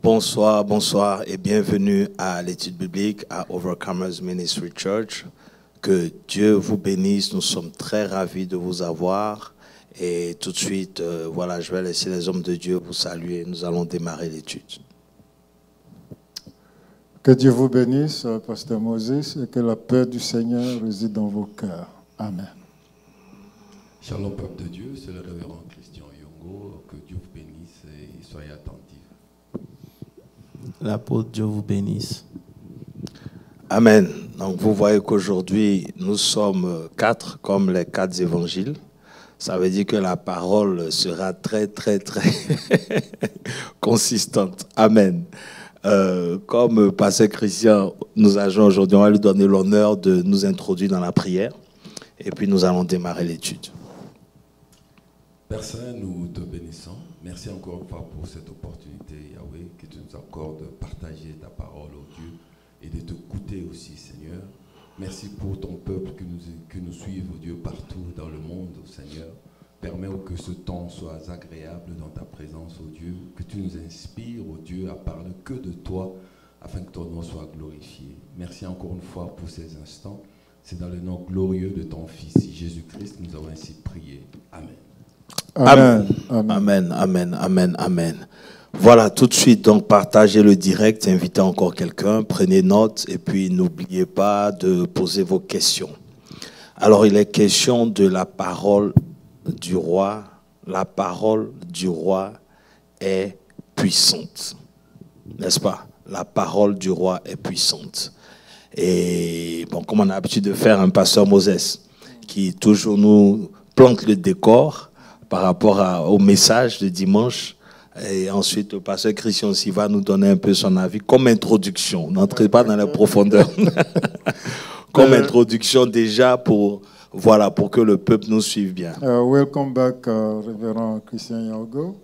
Bonsoir, bonsoir et bienvenue à l'étude biblique à Overcomers Ministry Church. Que Dieu vous bénisse, nous sommes très ravis de vous avoir. Et tout de suite, voilà, je vais laisser les hommes de Dieu vous saluer. Nous allons démarrer l'étude. Que Dieu vous bénisse, Pasteur Moses, et que la paix du Seigneur réside dans vos cœurs. Amen. Shalom, peuple de Dieu, c'est le révérend Christian Yongo. Que Dieu vous bénisse et soyez attentifs. L'apôtre, Dieu vous bénisse. Amen. Donc vous voyez qu'aujourd'hui, nous sommes 4 comme les 4 évangiles. Ça veut dire que la parole sera très, très, très consistante. Amen. Comme Pasteur Christian nous a joint aujourd'hui, on va lui donner l'honneur de nous introduire dans la prière. Et puis nous allons démarrer l'étude. Père Saint, nous te bénissons. Merci encore une fois pour cette opportunité, Yahweh, que tu nous accordes de partager ta parole, oh Dieu, et de t'écouter aussi, Seigneur. Merci pour ton peuple que nous suive, oh Dieu, partout dans le monde, oh Seigneur. Permets que ce temps soit agréable dans ta présence, oh Dieu, que tu nous inspires, oh Dieu, à parler que de toi, afin que ton nom soit glorifié. Merci encore une fois pour ces instants. C'est dans le nom glorieux de ton Fils, Jésus-Christ, nous avons ainsi prié. Amen. Amen. Amen, amen, amen, amen. Voilà, tout de suite, donc partagez le direct, invitez encore quelqu'un, prenez note et puis n'oubliez pas de poser vos questions. Alors, il est question de la parole du roi. La parole du roi est puissante, n'est-ce pas? La parole du roi est puissante. Et bon, comme on a l'habitude de faire, un pasteur Moses qui toujours nous plante le décor par rapport au message de dimanche. Et ensuite, le pasteur Christian aussi va nous donner un peu son avis comme introduction. N'entrez pas dans la profondeur. Comme introduction déjà pour que le peuple nous suive bien. Welcome back, révérend Christian Yongo. Nous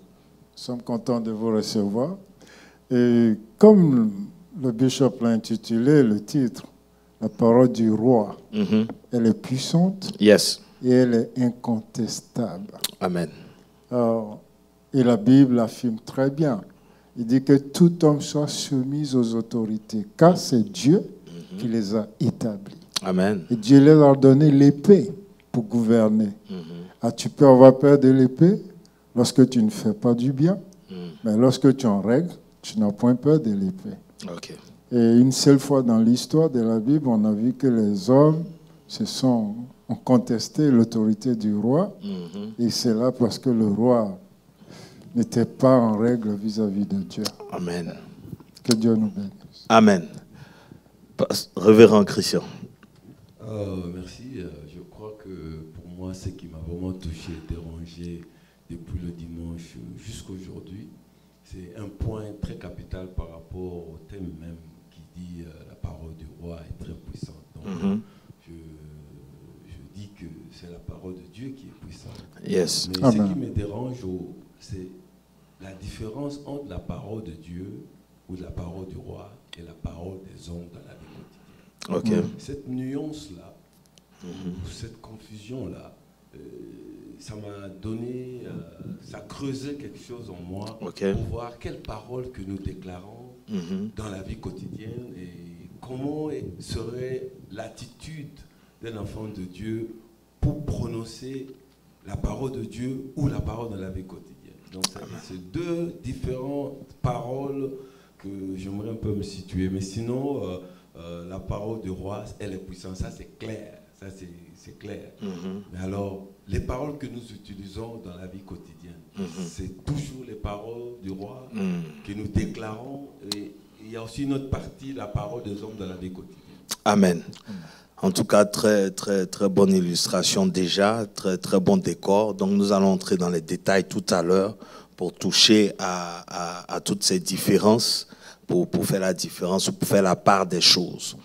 sommes contents de vous recevoir. Et comme le bishop l'a intitulé, le titre, la parole du roi, elle est puissante. Yes. Et elle est incontestable. Amen. Et la Bible affirme très bien. Il dit que tout homme soit soumis aux autorités, car c'est Dieu qui les a établis. Amen. Et Dieu leur a donné l'épée pour gouverner. Tu peux avoir peur de l'épée lorsque tu ne fais pas du bien, mais lorsque tu en règles, tu n'as point peur de l'épée. Okay. Et une seule fois dans l'histoire de la Bible, on a vu que les hommes ont contesté l'autorité du roi. Et c'est là parce que le roi n'était pas en règle vis-à-vis de Dieu. Amen. Que Dieu nous bénisse. Amen. Révérend Christian. Merci. Je crois que pour moi, ce qui m'a vraiment touché et dérangé depuis le dimanche jusqu'à aujourd'hui, c'est un point très capital par rapport au thème même qui dit la parole du roi est très puissante. Donc, je dis que c'est la parole de Dieu qui est puissante. Yes. Mais ce qui me dérange, c'est la différence entre la parole de Dieu ou la parole du roi et la parole des hommes dans la vie quotidienne. Okay. Cette nuance-là, cette confusion-là, ça m'a donné, ça creusait quelque chose en moi pour voir quelles paroles que nous déclarons dans la vie quotidienne et comment serait l'attitude d'un enfant de Dieu pour prononcer la parole de Dieu ou la parole de la vie quotidienne. Donc c'est deux différentes paroles que j'aimerais un peu me situer. Mais sinon, la parole du roi, elle est puissante. Ça, c'est clair. Ça, c'est clair. Mais alors, les paroles que nous utilisons dans la vie quotidienne, c'est toujours les paroles du roi que nous déclarons. Et il y a aussi une autre partie, la parole des hommes dans la vie quotidienne. Amen. En tout cas, très, très, très bonne illustration déjà, très, très bon décor. Donc, nous allons entrer dans les détails tout à l'heure pour toucher à toutes ces différences, pour faire la différence, pour faire la part des choses.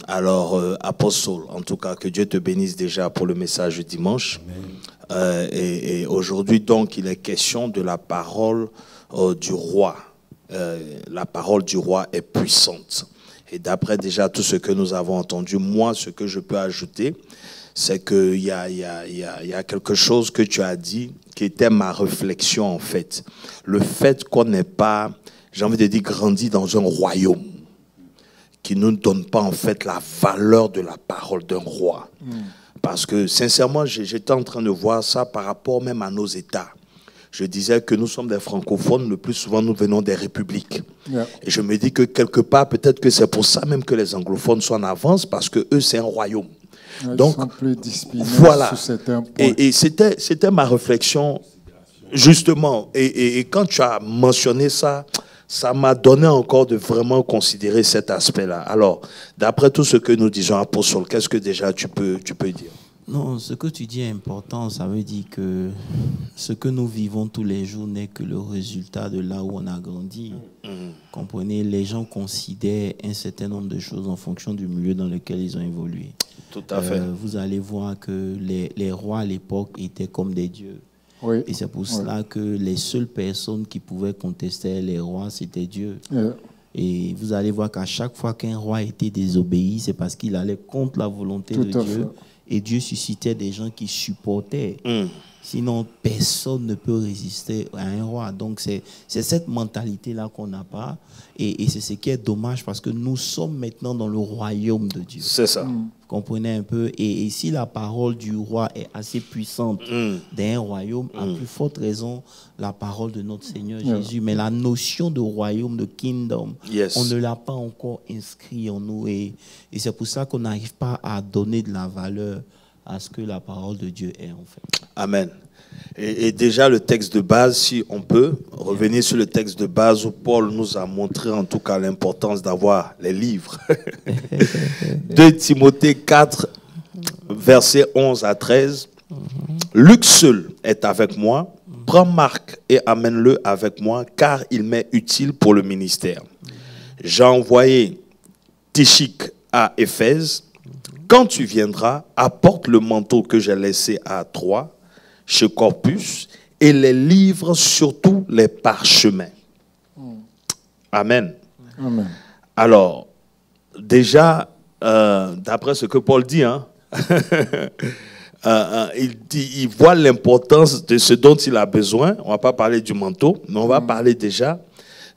Alors, Apostole, en tout cas, que Dieu te bénisse déjà pour le message du dimanche. Et aujourd'hui, donc, il est question de la parole du roi. La parole du roi est puissante. Et d'après déjà tout ce que nous avons entendu, moi, ce que je peux ajouter, c'est qu'il y a quelque chose que tu as dit qui était ma réflexion en fait. Le fait qu'on n'ait pas j'ai envie de dire, grandi dans un royaume qui ne nous donne pas en fait la valeur de la parole d'un roi. Parce que sincèrement, j'étais en train de voir ça par rapport même à nos États. Je disais que nous sommes des francophones, le plus souvent nous venons des républiques. Et je me dis que quelque part, peut-être que c'est pour ça même que les anglophones sont en avance, parce que eux, c'est un royaume. Donc, ils sont plus disciplinés voilà. sur certains points. Et c'était ma réflexion, justement. Et quand tu as mentionné ça, ça m'a donné encore de vraiment considérer cet aspect-là. Alors, d'après tout ce que nous disons, Apostole, qu'est-ce que déjà tu peux dire? Non, ce que tu dis est important. Ça veut dire que ce que nous vivons tous les jours n'est que le résultat de là où on a grandi. Comprenez, les gens considèrent un certain nombre de choses en fonction du milieu dans lequel ils ont évolué. Tout à fait. Vous allez voir que les rois à l'époque étaient comme des dieux. Oui. Et c'est pour cela que les seules personnes qui pouvaient contester les rois, c'était Dieu. Et vous allez voir qu'à chaque fois qu'un roi était désobéi, c'est parce qu'il allait contre la volonté de Dieu. Et Dieu suscitait des gens qui supportaient. Sinon, personne ne peut résister à un roi. Donc, c'est cette mentalité-là qu'on n'a pas. Et c'est ce qui est dommage parce que nous sommes maintenant dans le royaume de Dieu. C'est ça. Vous comprenez un peu? Et si la parole du roi est assez puissante d'un royaume, à plus forte raison, la parole de notre Seigneur Jésus. Mais la notion de royaume, de kingdom, on ne l'a pas encore inscrit en nous. Et c'est pour ça qu'on n'arrive pas à donner de la valeur à ce que la parole de Dieu est en fait. Amen. Et déjà le texte de base, si on peut revenir sur le texte de base où Paul nous a montré en tout cas l'importance d'avoir les livres. 2 Timothée 4, versets 11 à 13. Luc seul est avec moi. Prends Marc et amène-le avec moi, car il m'est utile pour le ministère. J'ai envoyé Tychique à Éphèse. Quand tu viendras, apporte le manteau que j'ai laissé à Troie, chez Corpus, et les livres, surtout les parchemins. Amen. Amen. Alors, déjà, d'après ce que Paul dit, hein, il voit l'importance de ce dont il a besoin. On ne va pas parler du manteau, mais on va parler déjà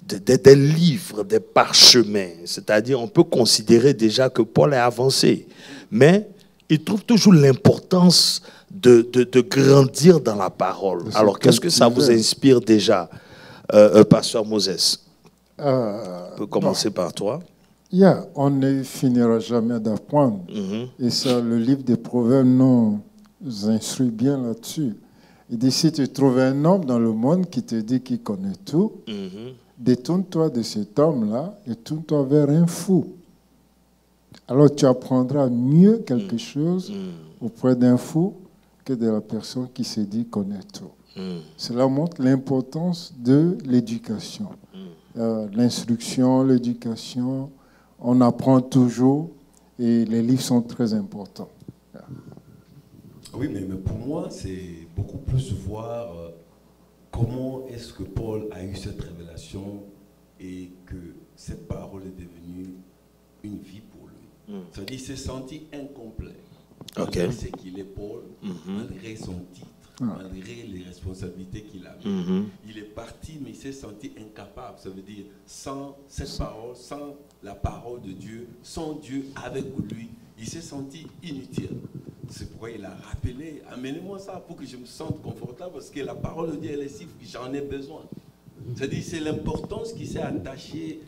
des livres, des parchemins. C'est-à-dire, on peut considérer déjà que Paul est avancé. Mais il trouve toujours l'importance de grandir dans la parole. Alors, qu'est-ce que ça vous inspire déjà, Pasteur Moses? On peut commencer par toi. On ne finira jamais d'apprendre. Et ça, le livre des Proverbes nous instruit bien là-dessus. Il dit, si tu trouves un homme dans le monde qui te dit qu'il connaît tout, détourne-toi de cet homme-là et tourne-toi vers un fou. Alors tu apprendras mieux quelque chose auprès d'un fou que de la personne qui se dit connaître tout. Cela montre l'importance de l'éducation. L'instruction, l'éducation, on apprend toujours et les livres sont très importants. Oui, mais pour moi, c'est beaucoup plus voir comment est-ce que Paul a eu cette révélation et que cette parole est devenue une vie pour lui. C'est-à-dire qu'il s'est senti incomplet. Malgré ce qu'il est Paul, malgré son titre, malgré les responsabilités qu'il avait. Il est parti, mais il s'est senti incapable. Ça veut dire, sans cette parole, sans la parole de Dieu, sans Dieu avec lui, il s'est senti inutile. C'est pourquoi il a rappelé, amenez-moi ça pour que je me sente confortable, parce que la parole de Dieu, elle est si, j'en ai besoin. C'est-à-dire, c'est l'importance qui s'est attachée,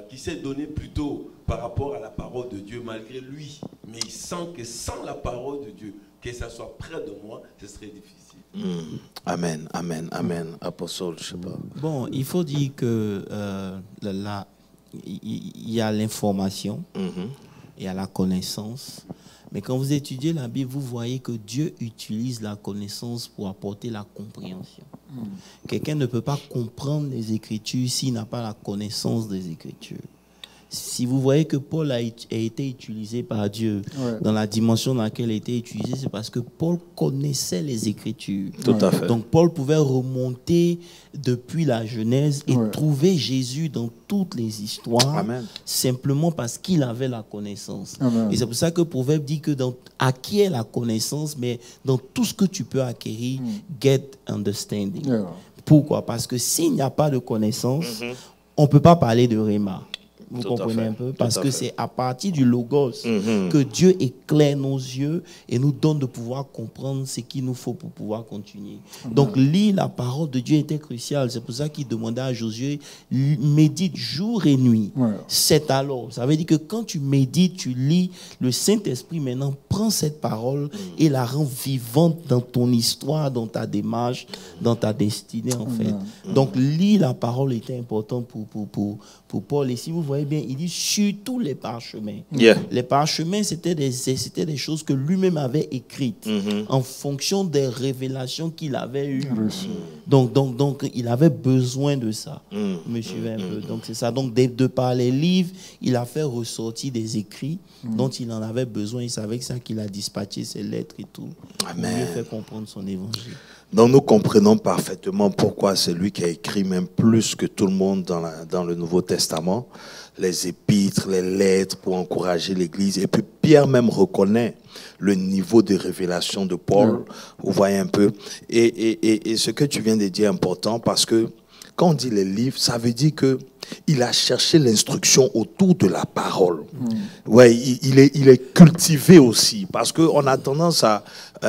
qui s'est donnée plutôt par rapport à la parole de Dieu, malgré lui. Mais il sent que sans la parole de Dieu, que ça soit près de moi, ce serait difficile. Amen, amen, amen. Apostole, je sais pas. Bon, il faut dire que il y a l'information, il y a la connaissance. Mais quand vous étudiez la Bible, vous voyez que Dieu utilise la connaissance pour apporter la compréhension. Quelqu'un ne peut pas comprendre les Écritures s'il n'a pas la connaissance des Écritures. Si vous voyez que Paul a été utilisé par Dieu dans la dimension dans laquelle il a été utilisé, c'est parce que Paul connaissait les Écritures. Tout à fait. Donc Paul pouvait remonter depuis la Genèse et trouver Jésus dans toutes les histoires, simplement parce qu'il avait la connaissance. Et c'est pour ça que Proverbe dit que acquiert la connaissance, mais dans tout ce que tu peux acquérir, get understanding. Pourquoi? Parce que s'il n'y a pas de connaissance, on ne peut pas parler de Réma. Vous comprenez un peu? Parce que c'est à partir du Logos que Dieu éclaire nos yeux et nous donne de pouvoir comprendre ce qu'il nous faut pour pouvoir continuer. Donc, lire la parole de Dieu était crucial. C'est pour ça qu'il demandait à Josué, médite jour et nuit. C'est alors. Ça veut dire que quand tu médites, tu lis, le Saint-Esprit maintenant prend cette parole et la rend vivante dans ton histoire, dans ta démarche, dans ta destinée, en fait. Donc, lire la parole était important pour Paul. Et si vous voyez bien, il dit surtout les parchemins. Les parchemins, c'était des choses que lui-même avait écrites en fonction des révélations qu'il avait eues. Donc, il avait besoin de ça. Vous me suivez un peu? Donc, c'est ça. Donc, de par les livres, il a fait ressortir des écrits dont il en avait besoin. Il savait que ça qu'il a dispatché ses lettres et tout. Amen. Pour mieux faire comprendre son évangile. Donc nous comprenons parfaitement pourquoi c'est lui qui a écrit même plus que tout le monde dans le Nouveau Testament, les épîtres, les lettres pour encourager l'Église. Et puis Pierre même reconnaît le niveau de révélation de Paul. Vous voyez un peu. Et ce que tu viens de dire est important parce que quand on dit les livres, ça veut dire que il a cherché l'instruction autour de la parole. Ouais, il est cultivé aussi parce que on a tendance à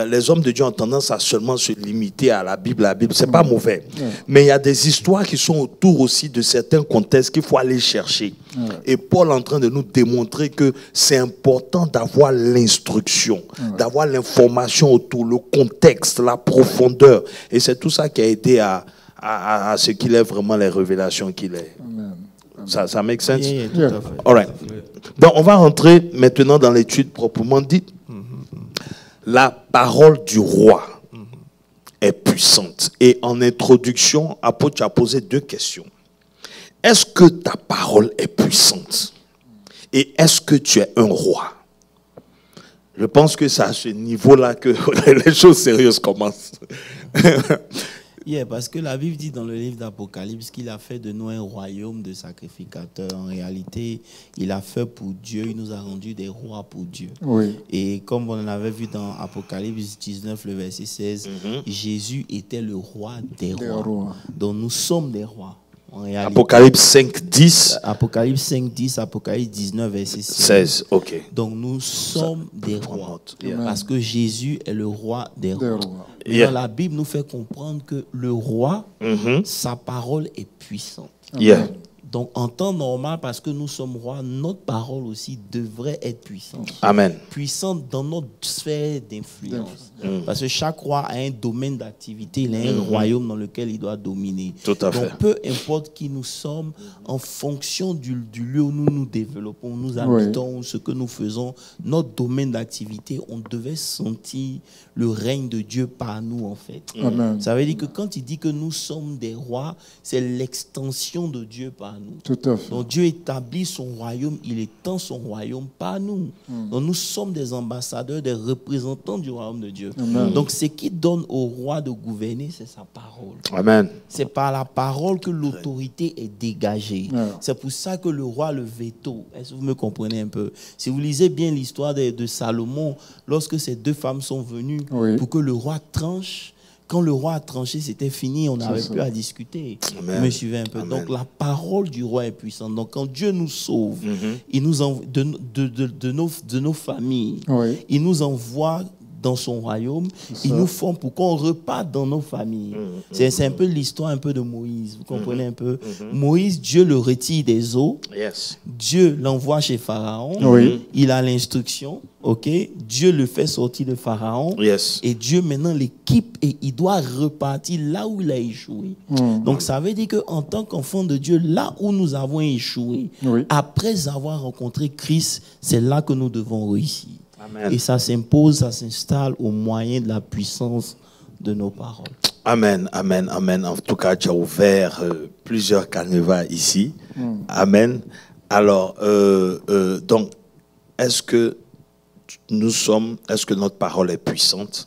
les hommes de Dieu ont tendance à seulement se limiter à la Bible. La Bible, c'est pas mauvais, mais il y a des histoires qui sont autour aussi de certains contextes qu'il faut aller chercher. Et Paul est en train de nous démontrer que c'est important d'avoir l'instruction, d'avoir l'information autour, le contexte, la profondeur. Et c'est tout ça qui a été à ce qu'il est vraiment les révélations qu'il est. Ça make sense? Tout à fait. All right. Donc, on va rentrer maintenant dans l'étude proprement dite. La parole du roi est puissante. Et en introduction, apôtre, tu as posé 2 questions. Est-ce que ta parole est puissante? Et est-ce que tu es un roi? Je pense que c'est à ce niveau-là que les choses sérieuses commencent. Parce que la Bible dit dans le livre d'Apocalypse qu'il a fait de nous un royaume de sacrificateurs. En réalité, il a fait pour Dieu, il nous a rendus des rois pour Dieu. Et comme on l'avait vu dans Apocalypse 19, le verset 16, Jésus était le roi des rois. Donc nous sommes des rois. Apocalypse 5, 10. Apocalypse 5, 10, Apocalypse 19, verset 16. Ok. Donc nous sommes des rois. Parce que Jésus est le roi des rois. La Bible nous fait comprendre que le roi, sa parole est puissante. Donc, en temps normal, parce que nous sommes rois, notre parole aussi devrait être puissante. Amen. Puissante dans notre sphère d'influence. Parce que chaque roi a un domaine d'activité, il a un royaume dans lequel il doit dominer. Tout à fait. Donc, peu importe qui nous sommes, en fonction du lieu où nous nous développons, nous habitons, ce que nous faisons, notre domaine d'activité, on devait sentir le règne de Dieu par nous, en fait. Amen. Ça veut dire que quand il dit que nous sommes des rois, c'est l'extension de Dieu par nous. Tout à fait. Donc Dieu établit son royaume, il étend son royaume par nous. Donc nous sommes des ambassadeurs, des représentants du royaume de Dieu. Donc ce qui donne au roi de gouverner, c'est sa parole. Amen. C'est par la parole que l'autorité est dégagée. C'est pour ça que le roi le veto. Est-ce que vous me comprenez un peu? Si vous lisez bien l'histoire de Salomon, lorsque ces 2 femmes sont venues pour que le roi tranche, quand le roi a tranché, c'était fini, on n'avait plus à discuter. Vous me suivez un peu. Amen. Donc la parole du roi est puissante. Donc quand Dieu nous sauve, il nous envoie de nos familles, il nous envoie dans son royaume, il nous forme pour qu'on reparte dans nos familles. C'est un peu l'histoire un peu de Moïse, vous comprenez un peu? Moïse, Dieu le retire des eaux, Dieu l'envoie chez Pharaon, il a l'instruction, Dieu le fait sortir de Pharaon, et Dieu maintenant l'équipe et il doit repartir là où il a échoué. Donc ça veut dire qu'en tant qu'enfant de Dieu, là où nous avons échoué, après avoir rencontré Christ, c'est là que nous devons réussir. Amen. Et ça s'impose, ça s'installe au moyen de la puissance de nos paroles. Amen, amen, amen. En tout cas, tu as ouvert plusieurs canevas ici. Amen. Alors, donc, est-ce que notre parole est puissante?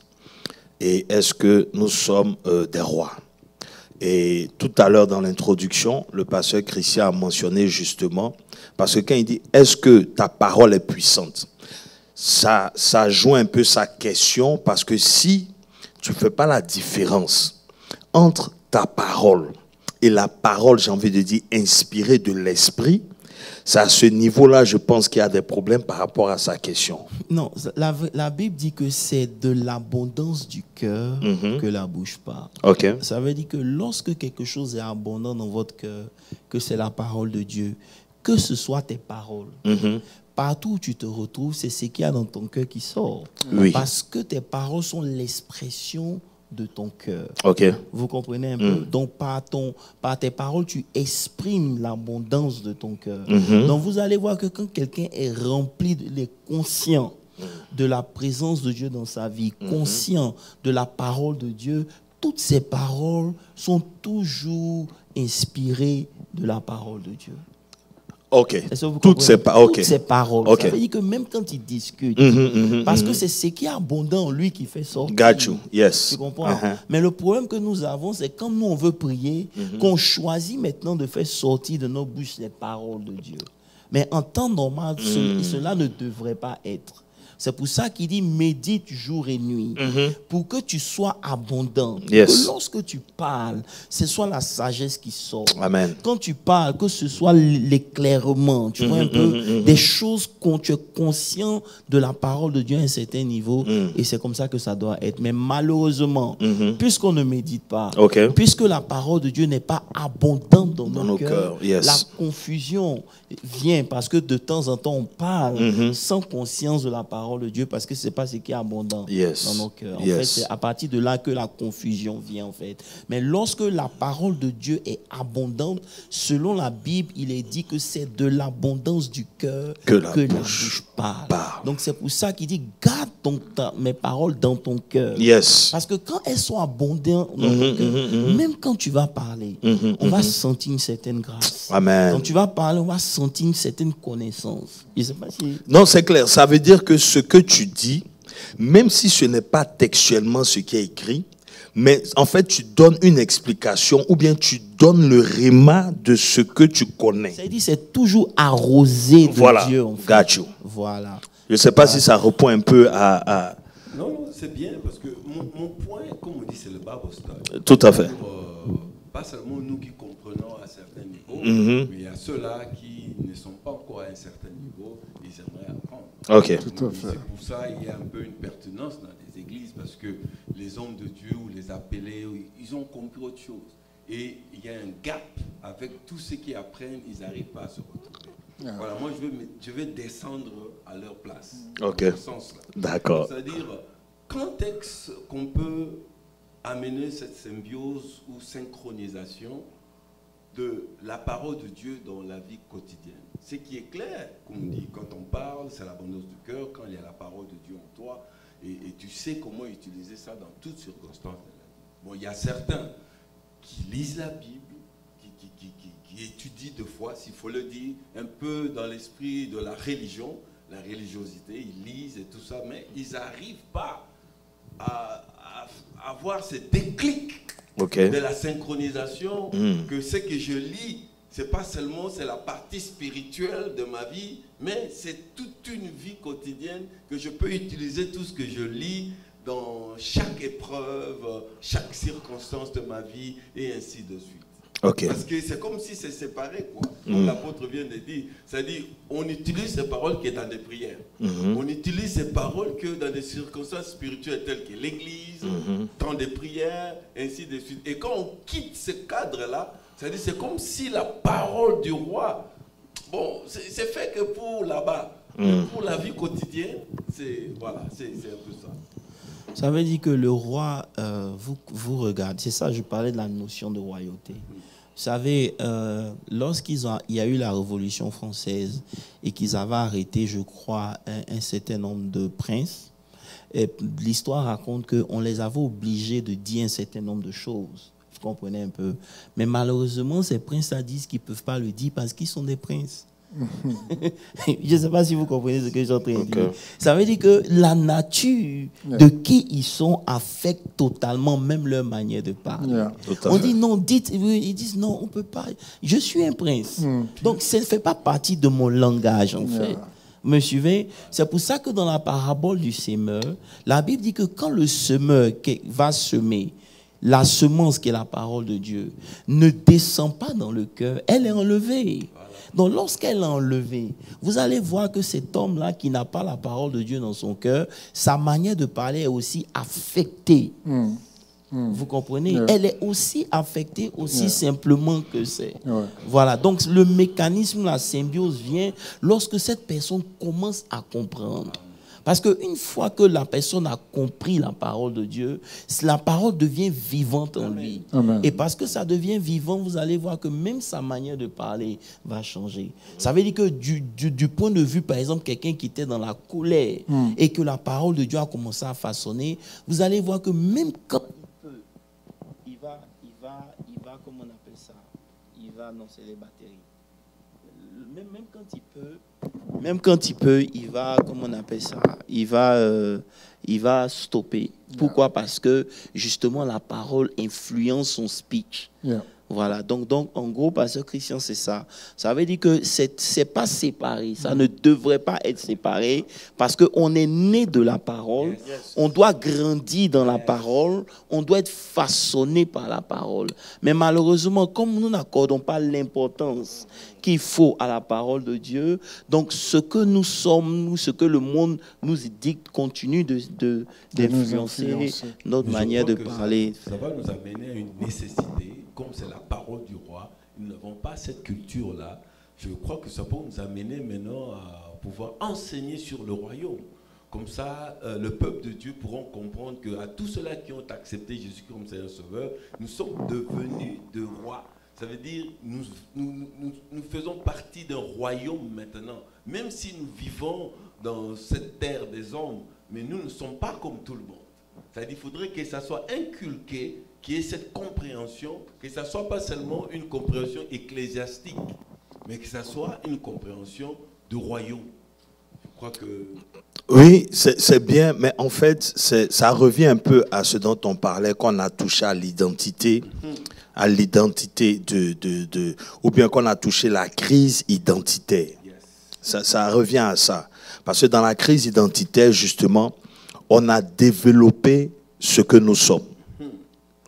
Et est-ce que nous sommes des rois? Et tout à l'heure dans l'introduction, le pasteur Christian a mentionné justement, parce que quand il dit, est-ce que ta parole est puissante? Ça joue un peu sa question, parce que si tu ne fais pas la différence entre ta parole et la parole, j'ai envie de dire, inspirée de l'esprit, c'est à ce niveau-là, je pense qu'il y a des problèmes par rapport à sa question. Non, la Bible dit que c'est de l'abondance du cœur que la bouche parle. Okay. Ça veut dire que lorsque quelque chose est abondant dans votre cœur, que c'est la parole de Dieu, que ce soit tes paroles, partout où tu te retrouves, c'est ce qu'il y a dans ton cœur qui sort. Oui. Parce que tes paroles sont l'expression de ton cœur. Okay. Vous comprenez un peu? Donc, par tes paroles, tu exprimes l'abondance de ton cœur. Donc, vous allez voir que quand quelqu'un est rempli, est conscient de la présence de Dieu dans sa vie, conscient de la parole de Dieu, toutes ces paroles sont toujours inspirées de la parole de Dieu. Ok. Toutes ces paroles. Okay. Ça veut dire que même quand il discute, parce que c'est ce qui est abondant en lui qui fait sortir. Got you. Yes. Tu comprends? Mais le problème que nous avons, c'est quand nous on veut prier, qu'on choisit maintenant de faire sortir de nos bouches les paroles de Dieu. Mais en temps normal, cela ne devrait pas être. C'est pour ça qu'il dit médite jour et nuit, pour que tu sois abondant. Yes. Que lorsque tu parles, ce soit la sagesse qui sort. Amen. Quand tu parles, que ce soit l'éclairement, tu vois un peu, des choses quand tu es conscient de la parole de Dieu à un certain niveau, et c'est comme ça que ça doit être. Mais malheureusement, puisqu'on ne médite pas, puisque la parole de Dieu n'est pas abondante dans nos cœurs, la confusion vient parce que de temps en temps on parle sans conscience de la parole de Dieu, parce que c'est pas ce qui est abondant dans nos cœurs. En fait, c'est à partir de là que la confusion vient en fait. Mais lorsque la parole de Dieu est abondante, selon la Bible, il est dit que c'est de l'abondance du cœur que la bouche parle. Donc c'est pour ça qu'il dit garde mes paroles dans ton cœur. Parce que quand elles sont abondantes dans ton cœur, même quand tu vas parler, on va sentir une certaine grâce. Amen. Quand tu vas parler, on va sentir une certaine connaissance. Je sais pas si... Non, c'est clair. Ça veut dire que ce que tu dis, même si ce n'est pas textuellement ce qui est écrit, mais en fait, tu donnes une explication ou bien tu donnes le réma de ce que tu connais. C'est-à-dire, c'est toujours arrosé de Dieu. En fait. Got you. Voilà. Je ne sais pas si ça répond un peu à... Non, c'est bien, parce que mon point, comme on dit, c'est le Bible study. Tout à fait. Pas seulement nous qui comprenons à certains niveaux, mais il y a ceux-là qui ne sont pas encore à un certain niveau, ils aimeraient apprendre. Ok. Tout à fait. C'est pour ça qu'il y a un peu une pertinence dans les églises, parce que les hommes de Dieu ou les appelés, ils ont compris autre chose. Et il y a un gap avec tous ceux qui apprennent, ils n'arrivent pas à se retrouver. Voilà, moi je vais descendre à leur place. Ok. Dans ce sens-là. D'accord. C'est-à-dire, quand est-ce qu'on peut amener cette symbiose ou synchronisation de la parole de Dieu dans la vie quotidienne? Ce qui est clair, comme on dit, quand on parle, c'est l'abondance du cœur, quand il y a la parole de Dieu en toi, et tu sais comment utiliser ça dans toutes circonstances de la vie. Bon, il y a certains qui lisent la Bible, qui étudient de foi, s'il faut le dire, un peu dans l'esprit de la religion, la religiosité, ils lisent et tout ça, mais ils n'arrivent pas à avoir ce déclic de la synchronisation, que ce que je lis, c'est pas seulement la partie spirituelle de ma vie, mais c'est toute une vie quotidienne que je peux utiliser tout ce que je lis dans chaque épreuve, chaque circonstance de ma vie et ainsi de suite. Parce que c'est comme si c'est séparé, quoi. Comme l'apôtre vient de dire. C'est-à-dire, on utilise ces paroles que dans des prières. On utilise ces paroles que dans des circonstances spirituelles telles que l'église, dans des prières, ainsi de suite. Et quand on quitte ce cadre-là, c'est-à-dire, c'est comme si la parole du roi, bon, c'est fait que pour là-bas. Pour la vie quotidienne, c'est un peu ça. Ça veut dire que le roi, vous regardez, c'est ça, je parlais de la notion de royauté. Vous savez, lorsqu'il y a eu la Révolution française et qu'ils avaient arrêté, je crois, un certain nombre de princes, l'histoire raconte qu'on les avait obligés de dire un certain nombre de choses. Vous comprenez un peu. Mais malheureusement, ces princes-là disent qu'ils ne peuvent pas le dire parce qu'ils sont des princes. Je ne sais pas si vous comprenez ce que je suis en train de dire. Ça veut dire que la nature de qui ils sont affecte totalement même leur manière de parler. On dit non, ils disent non, on ne peut pas. Je suis un prince. Donc ça ne fait pas partie de mon langage en fait. Vous me suivez? C'est pour ça que dans la parabole du semeur, la Bible dit que quand le semeur va semer, la semence qui est la parole de Dieu ne descend pas dans le cœur, elle est enlevée. Donc lorsqu'elle est enlevée, vous allez voir que cet homme-là qui n'a pas la parole de Dieu dans son cœur, sa manière de parler est aussi affectée. Vous comprenez? Elle est aussi affectée aussi simplement que c'est. Voilà. Donc le mécanisme, la symbiose vient lorsque cette personne commence à comprendre. Parce qu'une fois que la personne a compris la parole de Dieu, la parole devient vivante en lui. Amen. Et parce que ça devient vivant, vous allez voir que même sa manière de parler va changer. Ça veut dire que du point de vue, par exemple, quelqu'un qui était dans la colère et que la parole de Dieu a commencé à façonner, vous allez voir que même quand il va, comment on appelle ça? Non, c'est les batteries. Même quand il peut, il va, comment on appelle ça? Il va stopper. Pourquoi? Parce que justement la parole influence son speech. Voilà, donc en gros, pasteur Christian, c'est ça. Ça veut dire que c'est pas séparé, ça ne devrait pas être séparé parce qu'on est né de la parole, on doit grandir dans la parole, on doit être façonné par la parole. Mais malheureusement, comme nous n'accordons pas l'importance qu'il faut à la parole de Dieu, donc ce que nous sommes, ce que le monde nous dicte continue d'influencer notre manière de parler. Ça va nous amener à une nécessité. Comme c'est la parole du roi, nous n'avons pas cette culture-là. Je crois que ça peut nous amener maintenant à pouvoir enseigner sur le royaume. Comme ça, le peuple de Dieu pourront comprendre qu'à tous ceux-là qui ont accepté Jésus comme Seigneur Sauveur, nous sommes devenus de rois. Ça veut dire que nous faisons partie d'un royaume maintenant. Même si nous vivons dans cette terre des hommes, mais nous ne sommes pas comme tout le monde. C'est-à-dire qu'il faudrait que ça soit inculqué, qu'il y ait cette compréhension, que ça ne soit pas seulement une compréhension ecclésiastique, mais que ça soit une compréhension du royaume. Je crois que... Oui, c'est bien, mais en fait, ça revient un peu à ce dont on parlait, qu'on a touché à l'identité, ou bien qu'on a touché la crise identitaire. Ça revient à ça. Parce que dans la crise identitaire, justement, on a développé ce que nous sommes.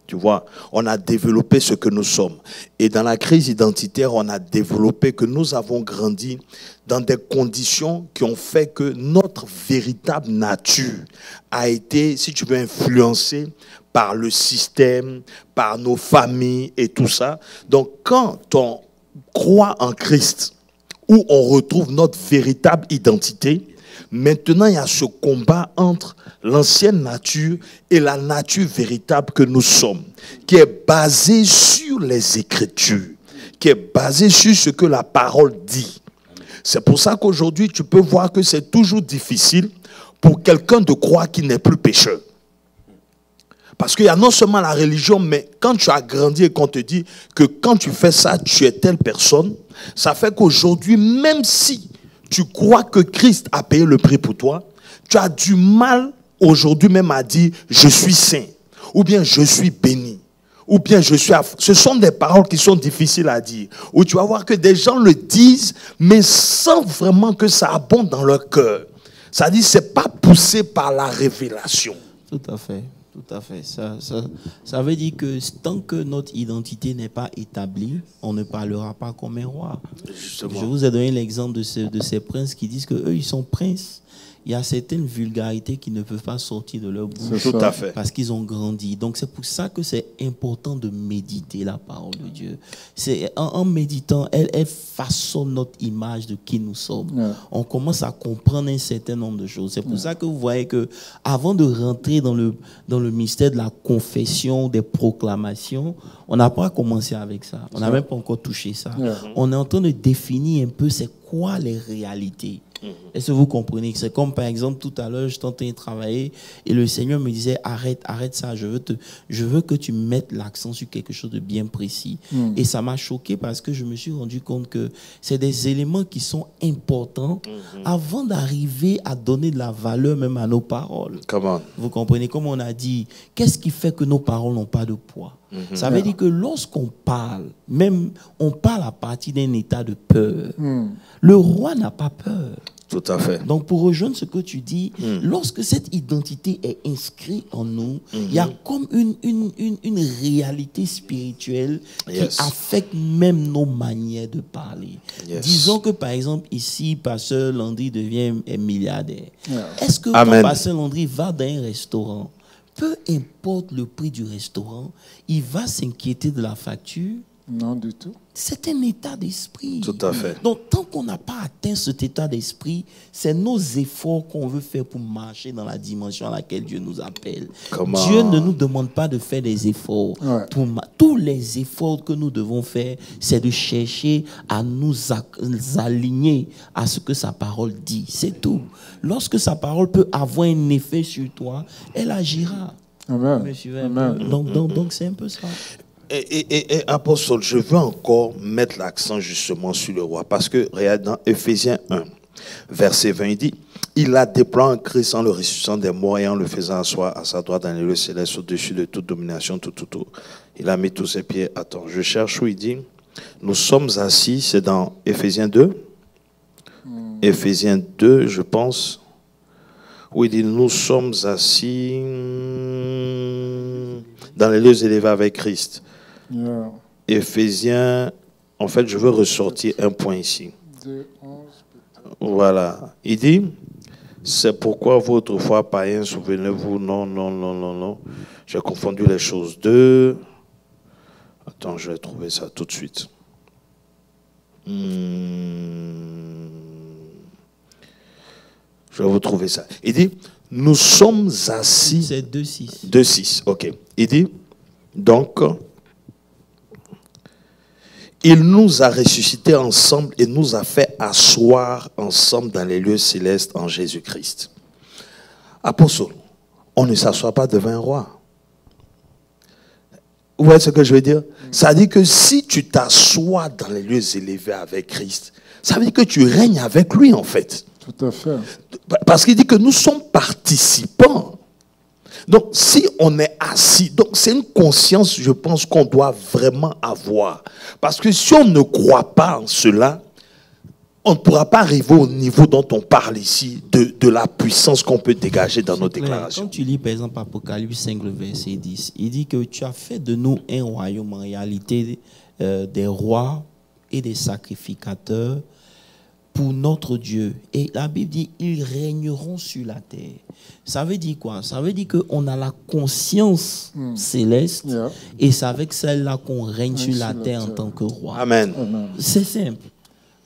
Tu vois, on a développé ce que nous sommes. Et dans la crise identitaire, on a développé que nous avons grandi dans des conditions qui ont fait que notre véritable nature a été, si tu veux, influencée par le système, par nos familles et tout ça. Donc, quand on croit en Christ, où on retrouve notre véritable identité, maintenant, il y a ce combat entre l'ancienne nature et la nature véritable que nous sommes, qui est basée sur les Écritures, qui est basée sur ce que la parole dit. C'est pour ça qu'aujourd'hui, tu peux voir que c'est toujours difficile pour quelqu'un de croire qu'il n'est plus pécheur. Parce qu'il y a non seulement la religion, mais quand tu as grandi et qu'on te dit que quand tu fais ça, tu es telle personne, ça fait qu'aujourd'hui, même si tu crois que Christ a payé le prix pour toi, tu as du mal aujourd'hui même à dire « je suis saint » ou bien « je suis béni » ou bien « je suis... » Ce sont des paroles qui sont difficiles à dire. Où tu vas voir que des gens le disent, mais sans vraiment que ça abonde dans leur cœur. Ça dit, c'est pas poussé par la révélation. Tout à fait. Tout à fait. Ça veut dire que tant que notre identité n'est pas établie, on ne parlera pas comme un roi. Justement. Je vous ai donné l'exemple de ces princes qui disent qu'eux, ils sont princes. Il y a certaines vulgarités qui ne peuvent pas sortir de leur bouche. Tout à fait. Parce qu'ils ont grandi. Donc c'est pour ça que c'est important de méditer la parole de Dieu. En méditant, elle façonne notre image de qui nous sommes. Yeah. On commence à comprendre un certain nombre de choses. C'est pour ça que vous voyez que avant de rentrer dans le mystère de la confession, des proclamations, on n'a pas commencé avec ça. On n'a même pas encore touché ça. Yeah. On est en train de définir un peu c'est quoi les réalités. Est-ce que vous comprenez? C'est comme par exemple tout à l'heure, je tentais de travailler et le Seigneur me disait arrête ça, je veux que tu mettes l'accent sur quelque chose de bien précis. Et ça m'a choqué parce que je me suis rendu compte que c'est des éléments qui sont importants avant d'arriver à donner de la valeur même à nos paroles. Comment? Vous comprenez? Comme on a dit, qu'est-ce qui fait que nos paroles n'ont pas de poids? Ça veut dire que lorsqu'on parle, même on parle à partir d'un état de peur. Le roi n'a pas peur. Tout à fait. Donc, pour rejoindre ce que tu dis, lorsque cette identité est inscrite en nous, il y a comme une réalité spirituelle qui affecte même nos manières de parler. Disons que, par exemple, ici, Pasteur Landry devient milliardaire. Est-ce que quand Pasteur Landry va dans un restaurant, peu importe le prix du restaurant, il va s'inquiéter de la facture? Non, du tout. C'est un état d'esprit. Tout à fait. Donc, tant qu'on n'a pas atteint cet état d'esprit, c'est nos efforts qu'on veut faire pour marcher dans la dimension à laquelle Dieu nous appelle. Dieu ne nous demande pas de faire des efforts. Tous les efforts que nous devons faire, c'est de chercher à nous aligner à ce que sa parole dit. C'est tout. Lorsque sa parole peut avoir un effet sur toi, elle agira. Amen. Amen. Donc c'est un peu ça. Et apôtre, je veux encore mettre l'accent justement sur le roi. Parce que, regarde, dans Éphésiens 1, verset 20, il dit, il a déployé en Christ en le ressuscitant des morts et en le faisant asseoir à sa droite dans les lieux célestes au-dessus de toute domination, tout. Il a mis tous ses pieds. Attends, je cherche où il dit, nous sommes assis, c'est dans Éphésiens 2. Éphésiens 2, je pense, où il dit, nous sommes assis dans les lieux élevés avec Christ. Éphésiens, en fait, je veux ressortir un point ici. Voilà. Il dit, c'est pourquoi vous autrefois païens, souvenez-vous, non. J'ai confondu les choses. Attends, je vais trouver ça tout de suite. Je vais vous trouver ça. Il dit, nous sommes assis. C'est 2,6. 2,6, ok. Il dit, donc, il nous a ressuscités ensemble et nous a fait asseoir ensemble dans les lieux célestes en Jésus-Christ. Apôtre, on ne s'assoit pas devant un roi. Vous voyez ce que je veux dire? Ça veut dire que si tu t'assois dans les lieux élevés avec Christ, ça veut dire que tu règnes avec lui en fait. Tout à fait. Parce qu'il dit que nous sommes participants. Donc, si on est assis, donc c'est une conscience, je pense, qu'on doit vraiment avoir. Parce que si on ne croit pas en cela, on ne pourra pas arriver au niveau dont on parle ici, de la puissance qu'on peut dégager dans nos déclarations. Quand tu lis, par exemple, Apocalypse 5, le verset 10, il dit que tu as fait de nous un royaume, en réalité, des rois et des sacrificateurs pour notre Dieu. Et la Bible dit, ils régneront sur la terre. Ça veut dire quoi? Ça veut dire qu'on a la conscience céleste et c'est avec celle-là qu'on règne sur la terre en tant que roi. Amen. C'est simple.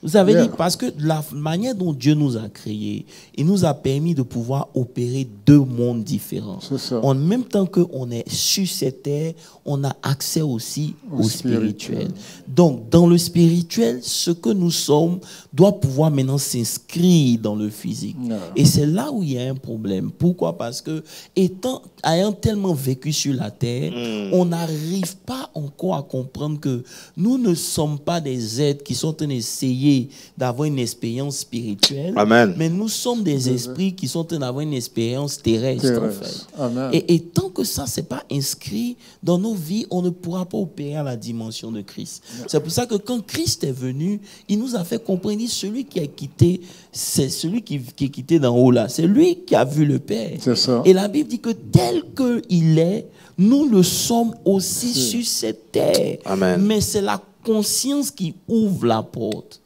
Vous avez dit, parce que la manière dont Dieu nous a créés, il nous a permis de pouvoir opérer deux mondes différents. En même temps qu'on est sur cette terre, on a accès aussi au spirituel. Donc, dans le spirituel, ce que nous sommes doit pouvoir maintenant s'inscrire dans le physique. Et c'est là où il y a un problème. Pourquoi? Parce que, ayant tellement vécu sur la terre, on n'arrive pas encore à comprendre que nous ne sommes pas des êtres qui sont en train d'essayer d'avoir une expérience spirituelle. Amen. Mais nous sommes des esprits qui sont en train d'avoir une expérience terrestre. En fait. Amen. Et tant que ça, c'est pas inscrit dans nos vies, on ne pourra pas opérer à la dimension de Christ. C'est pour ça que quand Christ est venu, il nous a fait comprendre, celui qui a quitté, c'est celui qui est quitté d'en haut là. C'est lui qui a vu le Père. C'est ça. Et la Bible dit que tel qu'il est, nous le sommes aussi sur cette terre. Amen. Mais c'est la conscience qui ouvre la porte.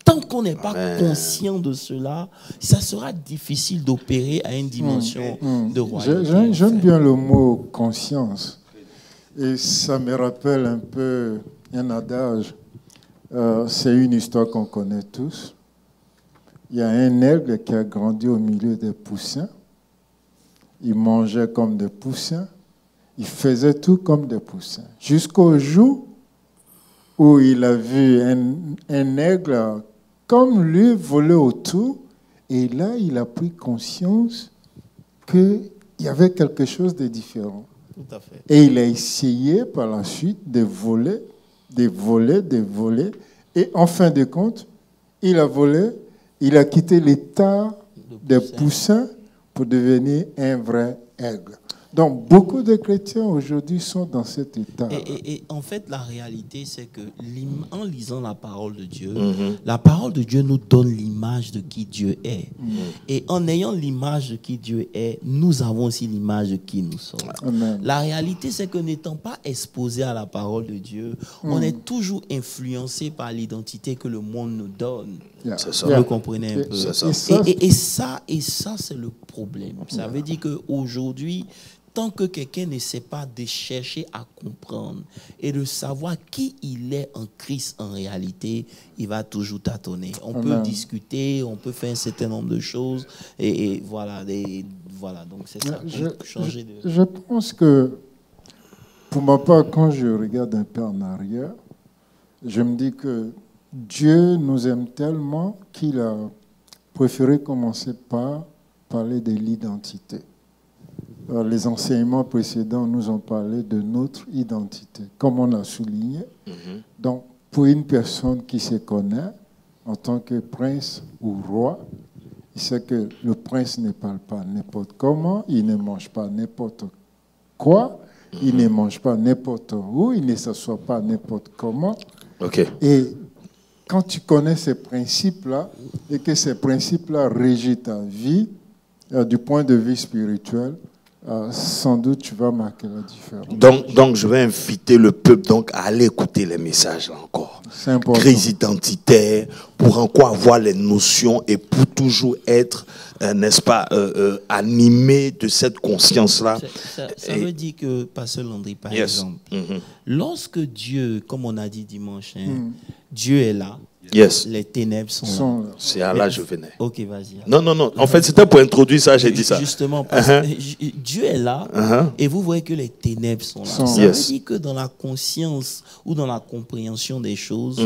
Tant qu'on n'est pas conscient de cela, ça sera difficile d'opérer à une dimension de royauté. J'aime bien le mot conscience. Et ça me rappelle un peu un adage. C'est une histoire qu'on connaît tous. Il y a un aigle qui a grandi au milieu des poussins. Il mangeait comme des poussins. Il faisait tout comme des poussins. Jusqu'au jour où il a vu un aigle comme lui voler autour, et là, il a pris conscience qu'il y avait quelque chose de différent. Tout à fait. Et il a essayé par la suite de voler, et en fin de compte, il a volé, il a quitté l'état des poussins pour devenir un vrai aigle. Donc, beaucoup de chrétiens aujourd'hui sont dans cet état. Et en fait, la réalité, c'est que en lisant la parole de Dieu, la parole de Dieu nous donne l'image de qui Dieu est. Et en ayant l'image de qui Dieu est, nous avons aussi l'image de qui nous sommes. Amen. La réalité, c'est que n'étant pas exposé à la parole de Dieu, on est toujours influencé par l'identité que le monde nous donne. C'est ça. Vous comprenez un peu. Et ça, c'est le problème. Ça veut dire qu'aujourd'hui, tant que quelqu'un ne sait pas de chercher à comprendre et de savoir qui il est en Christ en réalité, il va toujours tâtonner. On peut discuter, on peut faire un certain nombre de choses et voilà. Voilà, donc c'est ça. Je pense que, pour ma part, quand je regarde un peu en arrière, je me dis que Dieu nous aime tellement qu'il a préféré commencer par parler de l'identité. Les enseignements précédents nous ont parlé de notre identité, comme on a souligné. Donc, pour une personne qui se connaît en tant que prince ou roi, il sait que le prince ne parle pas n'importe comment, il ne mange pas n'importe quoi, il ne mange pas n'importe où, il ne s'assoit pas n'importe comment. Et quand tu connais ces principes-là et que ces principes-là régissent ta vie du point de vue spirituel, sans doute tu vas marquer la différence. Donc je vais inviter le peuple à aller écouter les messages là encore. C'est important. Crise identitaire, pour encore avoir les notions et pour toujours être, n'est-ce pas, animé de cette conscience-là. Ça veut dire que, Pasteur Landry, par exemple, lorsque Dieu, comme on a dit dimanche, Dieu est là. Les ténèbres sont là. C'est à là je venais. Ok, vas-y. Non. En fait, c'était pour introduire ça, j'ai dit ça. Justement, parce que Dieu est là et vous voyez que les ténèbres sont là. Ça veut dire que dans la conscience ou dans la compréhension des choses,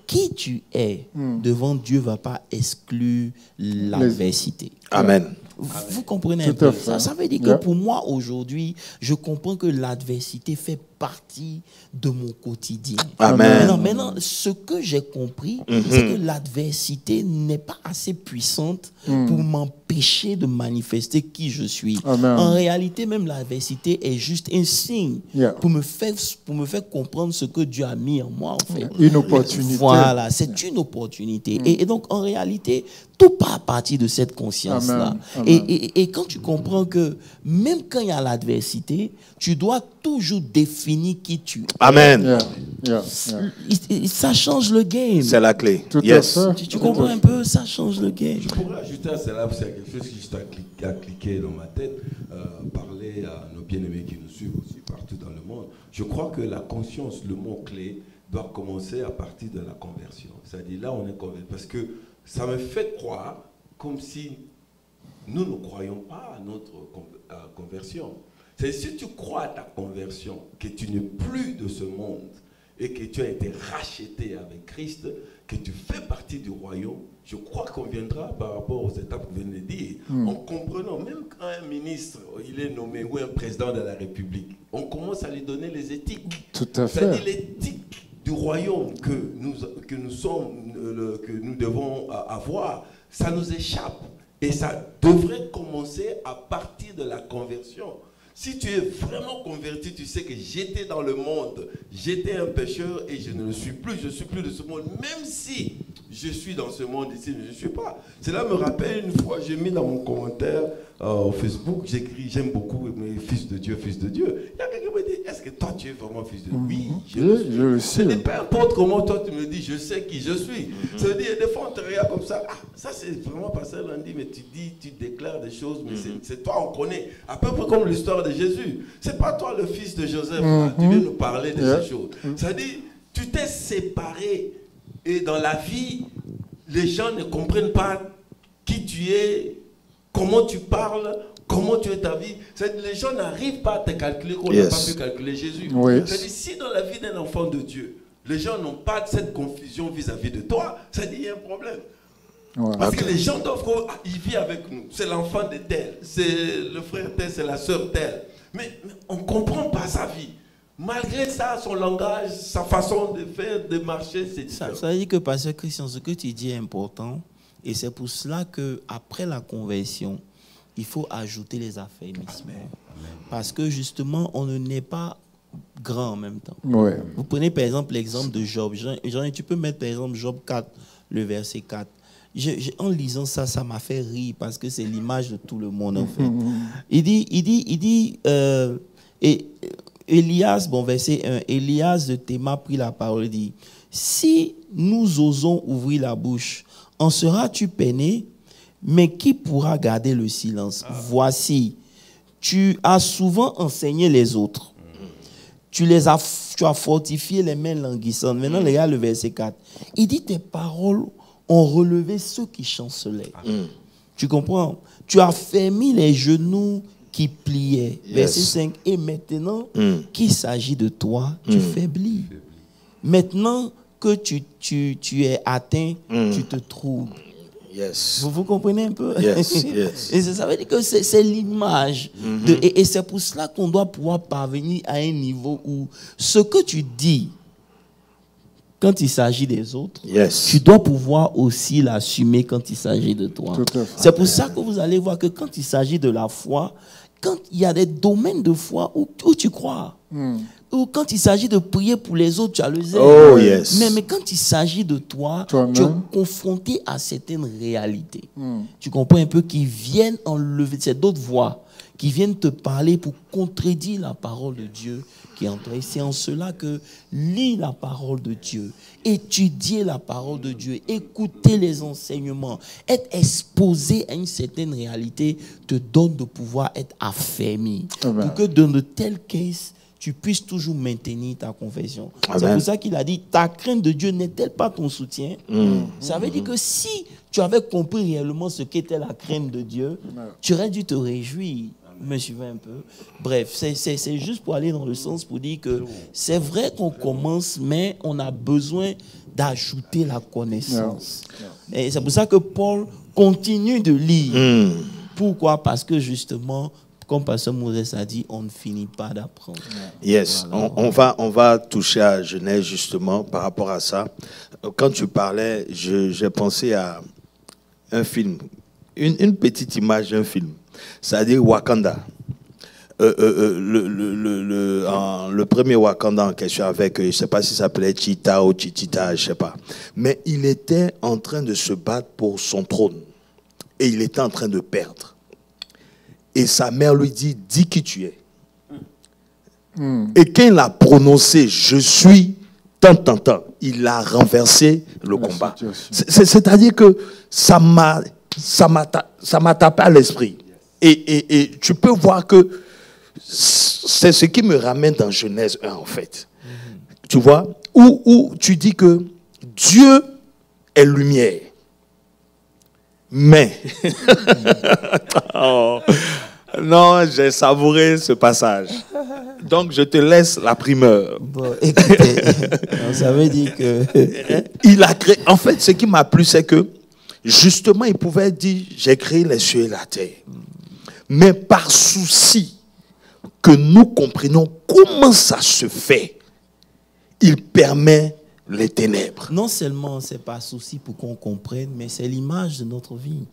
qui tu es devant Dieu ne va pas exclure l'adversité. Amen. Vous comprenez un peu ça? Ça veut dire que pour moi, aujourd'hui, je comprends que l'adversité fait partie de mon quotidien. Amen. Maintenant, ce que j'ai compris, c'est que l'adversité n'est pas assez puissante pour m'empêcher de manifester qui je suis. En réalité, même l'adversité est juste un signe pour me faire comprendre ce que Dieu a mis en moi, en fait. Une opportunité. Voilà, c'est une opportunité. Et donc, en réalité, tout part à partir de cette conscience-là. Et quand tu comprends que même quand il y a l'adversité, tu dois toujours définir qui tu es. Amen. Ça change le game. C'est la clé. Tu comprends un peu? Ça change le game. Je pourrais ajouter à cela, c'est quelque chose qui juste a cliqué dans ma tête, parler à nos bien-aimés qui nous suivent aussi partout dans le monde. Je crois que la conscience, le mot-clé, doit commencer à partir de la conversion. C'est-à-dire là, on est converti. Parce que ça me fait croire comme si nous ne croyons pas à notre conversion. C'est si tu crois à ta conversion, que tu n'es plus de ce monde et que tu as été racheté avec Christ, que tu fais partie du royaume, je crois qu'on viendra par rapport aux étapes que vous venez de dire, en comprenant, même quand un ministre, il est nommé, ou un président de la République, on commence à lui donner les éthiques. Tout à fait. C'est-à-dire l'éthique du royaume que nous devons avoir, ça nous échappe. Et ça devrait commencer à partir de la conversion. Si tu es vraiment converti, tu sais que j'étais dans le monde, j'étais un pécheur et je ne le suis plus, je ne suis plus de ce monde, même si je suis dans ce monde ici, mais je ne suis pas. Cela me rappelle une fois, j'ai mis dans mon commentaire au Facebook, j'écris, j'aime beaucoup mes fils de Dieu, fils de Dieu. Il y a quelqu'un qui me dit, est-ce que toi tu es vraiment fils de Dieu? Oui, je le sais. Ce n'est pas importe comment toi tu me dis, je sais qui je suis. Ça veut dire, des fois on te regarde comme ça, ça c'est vraiment Pasteur Landry, mais tu dis, tu déclares des choses, mais c'est toi, on connaît. À peu près comme l'histoire de Jésus. C'est pas toi le fils de Joseph, là, tu viens nous parler de ces choses. Ça veut dire, tu t'es séparé et dans la vie, les gens ne comprennent pas qui tu es, comment tu parles, comment tu es ta vie. Les gens n'arrivent pas à te calculer comme on n'a pas pu calculer Jésus. C'est-à-dire, si dans la vie d'un enfant de Dieu, les gens n'ont pas cette confusion vis-à-vis de toi, ça dit qu'il y a un problème. Parce que les gens doivent dire, il vit avec nous, c'est l'enfant de tel, c'est le frère tel, c'est la sœur telle. Mais on ne comprend pas sa vie. Malgré ça, son langage, sa façon de faire, de marcher, c'est différent. Ça veut dire que, Pasteur Christian, ce que tu dis est important. Et c'est pour cela qu'après la conversion, il faut ajouter les affermissements. Parce que justement, on ne naît pas grand en même temps. Ouais. Vous prenez par exemple l'exemple de Job. Jean, tu peux mettre par exemple Job 4, le verset 4. En lisant ça, ça m'a fait rire parce que c'est l'image de tout le monde en fait. Il dit Elias, bon verset 1, Elias de Théma prit la parole et dit, si nous osons ouvrir la bouche, en seras-tu peiné? Mais qui pourra garder le silence? Voici, tu as souvent enseigné les autres. Tu as fortifié les mains languissantes. Maintenant, regarde le verset 4. Il dit, tes paroles ont relevé ceux qui chancelaient. Tu comprends? Tu as fermé les genoux qui pliaient. Verset 5. Et maintenant qu'il s'agit de toi, tu faiblis. Maintenant que tu es atteint, tu te trouves. Yes. Vous comprenez un peu? Yes, yes. Et ça veut dire que c'est l'image. Et c'est pour cela qu'on doit pouvoir parvenir à un niveau où ce que tu dis, quand il s'agit des autres, tu dois pouvoir aussi l'assumer quand il s'agit de toi. C'est pour ça que vous allez voir que quand il s'agit de la foi, quand il y a des domaines de foi où tu crois, ou quand il s'agit de prier pour les autres, tu as le zèle. Oh, yes. Mais quand il s'agit de toi, tu es confronté à certaines réalités. Tu comprends un peu qui viennent enlever, c'est d'autres voix qui viennent te parler pour contredire la parole de Dieu qui est en toi. Et c'est en cela que lis la parole de Dieu, étudier la parole de Dieu, écouter les enseignements, être exposé à une certaine réalité te donne de pouvoir être affermi. Pour que dans de tels cas, tu puisses toujours maintenir ta confession. C'est pour ça qu'il a dit, ta crainte de Dieu n'est-elle pas ton soutien? Ça veut dire que si tu avais compris réellement ce qu'était la crainte de Dieu, tu aurais dû te réjouir. Me suivez un peu. Bref, c'est juste pour aller dans le sens pour dire que c'est vrai qu'on commence, mais on a besoin d'ajouter la connaissance. Et c'est pour ça que Paul continue de lire. Pourquoi? Parce que justement, comme Pasteur Moses a dit, on ne finit pas d'apprendre. Yes, voilà. on va toucher à Genèse justement par rapport à ça. Quand tu parlais, j'ai pensé à un film, une petite image d'un film. C'est-à-dire Wakanda. Le premier Wakanda en question avec, je ne sais pas si ça s'appelait Cheetah ou Chichita, je ne sais pas. Mais il était en train de se battre pour son trône. Et il était en train de perdre. Et sa mère lui dit, dis qui tu es. Et quand il a prononcé, je suis tant, il a renversé le combat. C'est-à-dire que ça m'a tapé à l'esprit. Et tu peux voir que c'est ce qui me ramène dans Genèse 1, en fait. Tu vois, où tu dis que Dieu est lumière. Mais, oh, non, j'ai savouré ce passage. Donc, je te laisse la primeur. Bon, écoutez, ça veut dire que... Il a créé... En fait, ce qui m'a plu, c'est que, justement, il pouvait dire, j'ai créé les cieux et la terre. Mais par souci que nous comprenions comment ça se fait, il permet les ténèbres. Non seulement c'est pas souci pour qu'on comprenne, mais c'est l'image de notre vie.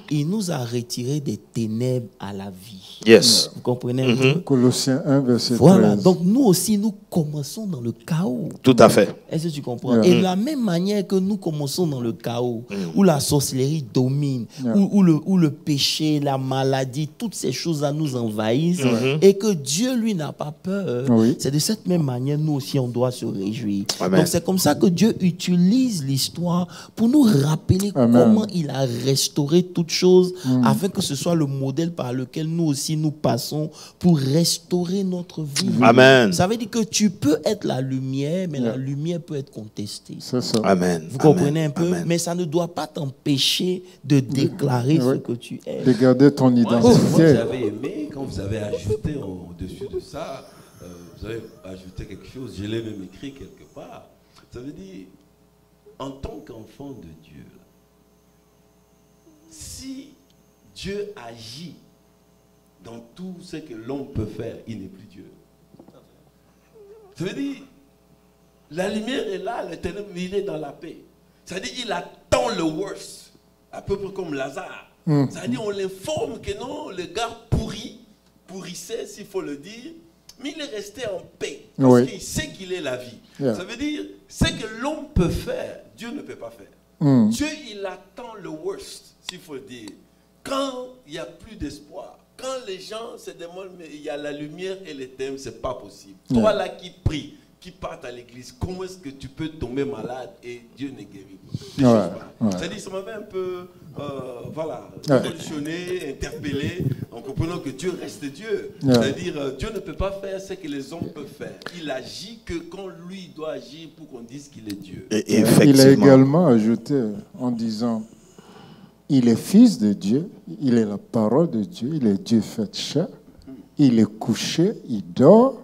Il nous a retiré des ténèbres à la vie. Yes. Vous comprenez un peu? Colossiens 1, verset 13. Voilà, donc nous aussi, nous commençons dans le chaos. Tout à fait. Est-ce que tu comprends? Et de la même manière que nous commençons dans le chaos, où la sorcellerie domine, où le péché, la maladie, toutes ces choses-là nous envahissent, et que Dieu, lui, n'a pas peur. C'est de cette même manière, nous aussi, on doit se réjouir. Amen. Donc c'est comme ça que Dieu utilise l'histoire pour nous rappeler comment il a restauré toutes choses, afin que ce soit le modèle par lequel nous aussi nous passons pour restaurer notre vie. Amen. Ça veut dire que tu peux être la lumière, mais la lumière peut être contestée. C'est ça. Amen. Vous comprenez un peu? Amen. Mais ça ne doit pas t'empêcher de déclarer ce que tu es. De garder ton identité. Moi, j'avais aimé quand vous avez ajouté au-dessus de ça, vous avez ajouté quelque chose, je l'ai même écrit quelque part. Ça veut dire, en tant qu'enfant de Dieu, si Dieu agit dans tout ce que l'homme peut faire, il n'est plus Dieu. Ça veut dire, la lumière est là, l'éternel, il est dans la paix. Ça veut dire, il attend le worst, à peu près comme Lazare. C'est-à-dire, on l'informe que non, le gars pourrissait, s'il faut le dire, mais il est resté en paix. Parce qu'il sait qu'il est la vie. Ça veut dire, ce que l'homme peut faire, Dieu ne peut pas faire. Dieu, il attend le worst, s'il faut le dire. Quand il n'y a plus d'espoir, quand les gens se demandent, mais il y a la lumière et les thèmes, ce n'est pas possible. Toi là qui pries, qui partent à l'église, comment est-ce que tu peux tomber malade et Dieu ne guérit pas? C'est-à-dire, ça m'avait un peu révolutionné, interpellé, en comprenant que Dieu reste Dieu. C'est-à-dire, Dieu ne peut pas faire ce que les hommes peuvent faire. Il agit que quand lui doit agir pour qu'on dise qu'il est Dieu. Et il a également ajouté en disant, il est fils de Dieu, il est la parole de Dieu, il est Dieu fait chair, il est couché, il dort,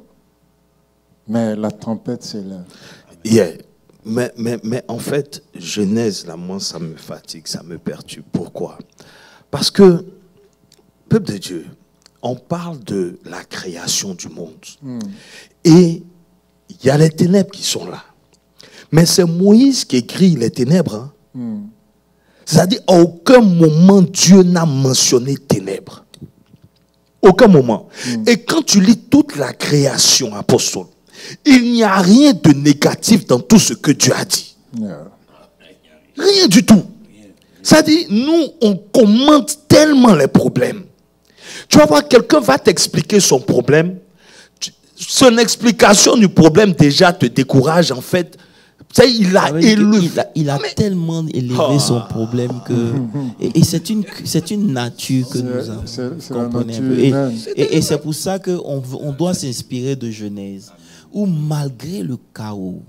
mais la tempête s'élève. Mais en fait, Genèse, là, moi, ça me fatigue, ça me perturbe. Pourquoi? Parce que, peuple de Dieu, on parle de la création du monde. Et il y a les ténèbres qui sont là. Mais c'est Moïse qui écrit les ténèbres. C'est-à-dire, à aucun moment, Dieu n'a mentionné ténèbres. Aucun moment. Et quand tu lis toute la création, apostole, il n'y a rien de négatif dans tout ce que Dieu a dit. Rien du tout. C'est-à-dire, nous, on commente tellement les problèmes. Tu vas voir, quelqu'un va t'expliquer son problème. Son explication du problème déjà te décourage, en fait. Il a tellement élevé son problème que et c'est une nature que nous comprenons. Et c'est pour ça qu'on doit s'inspirer de Genèse, où malgré le chaos,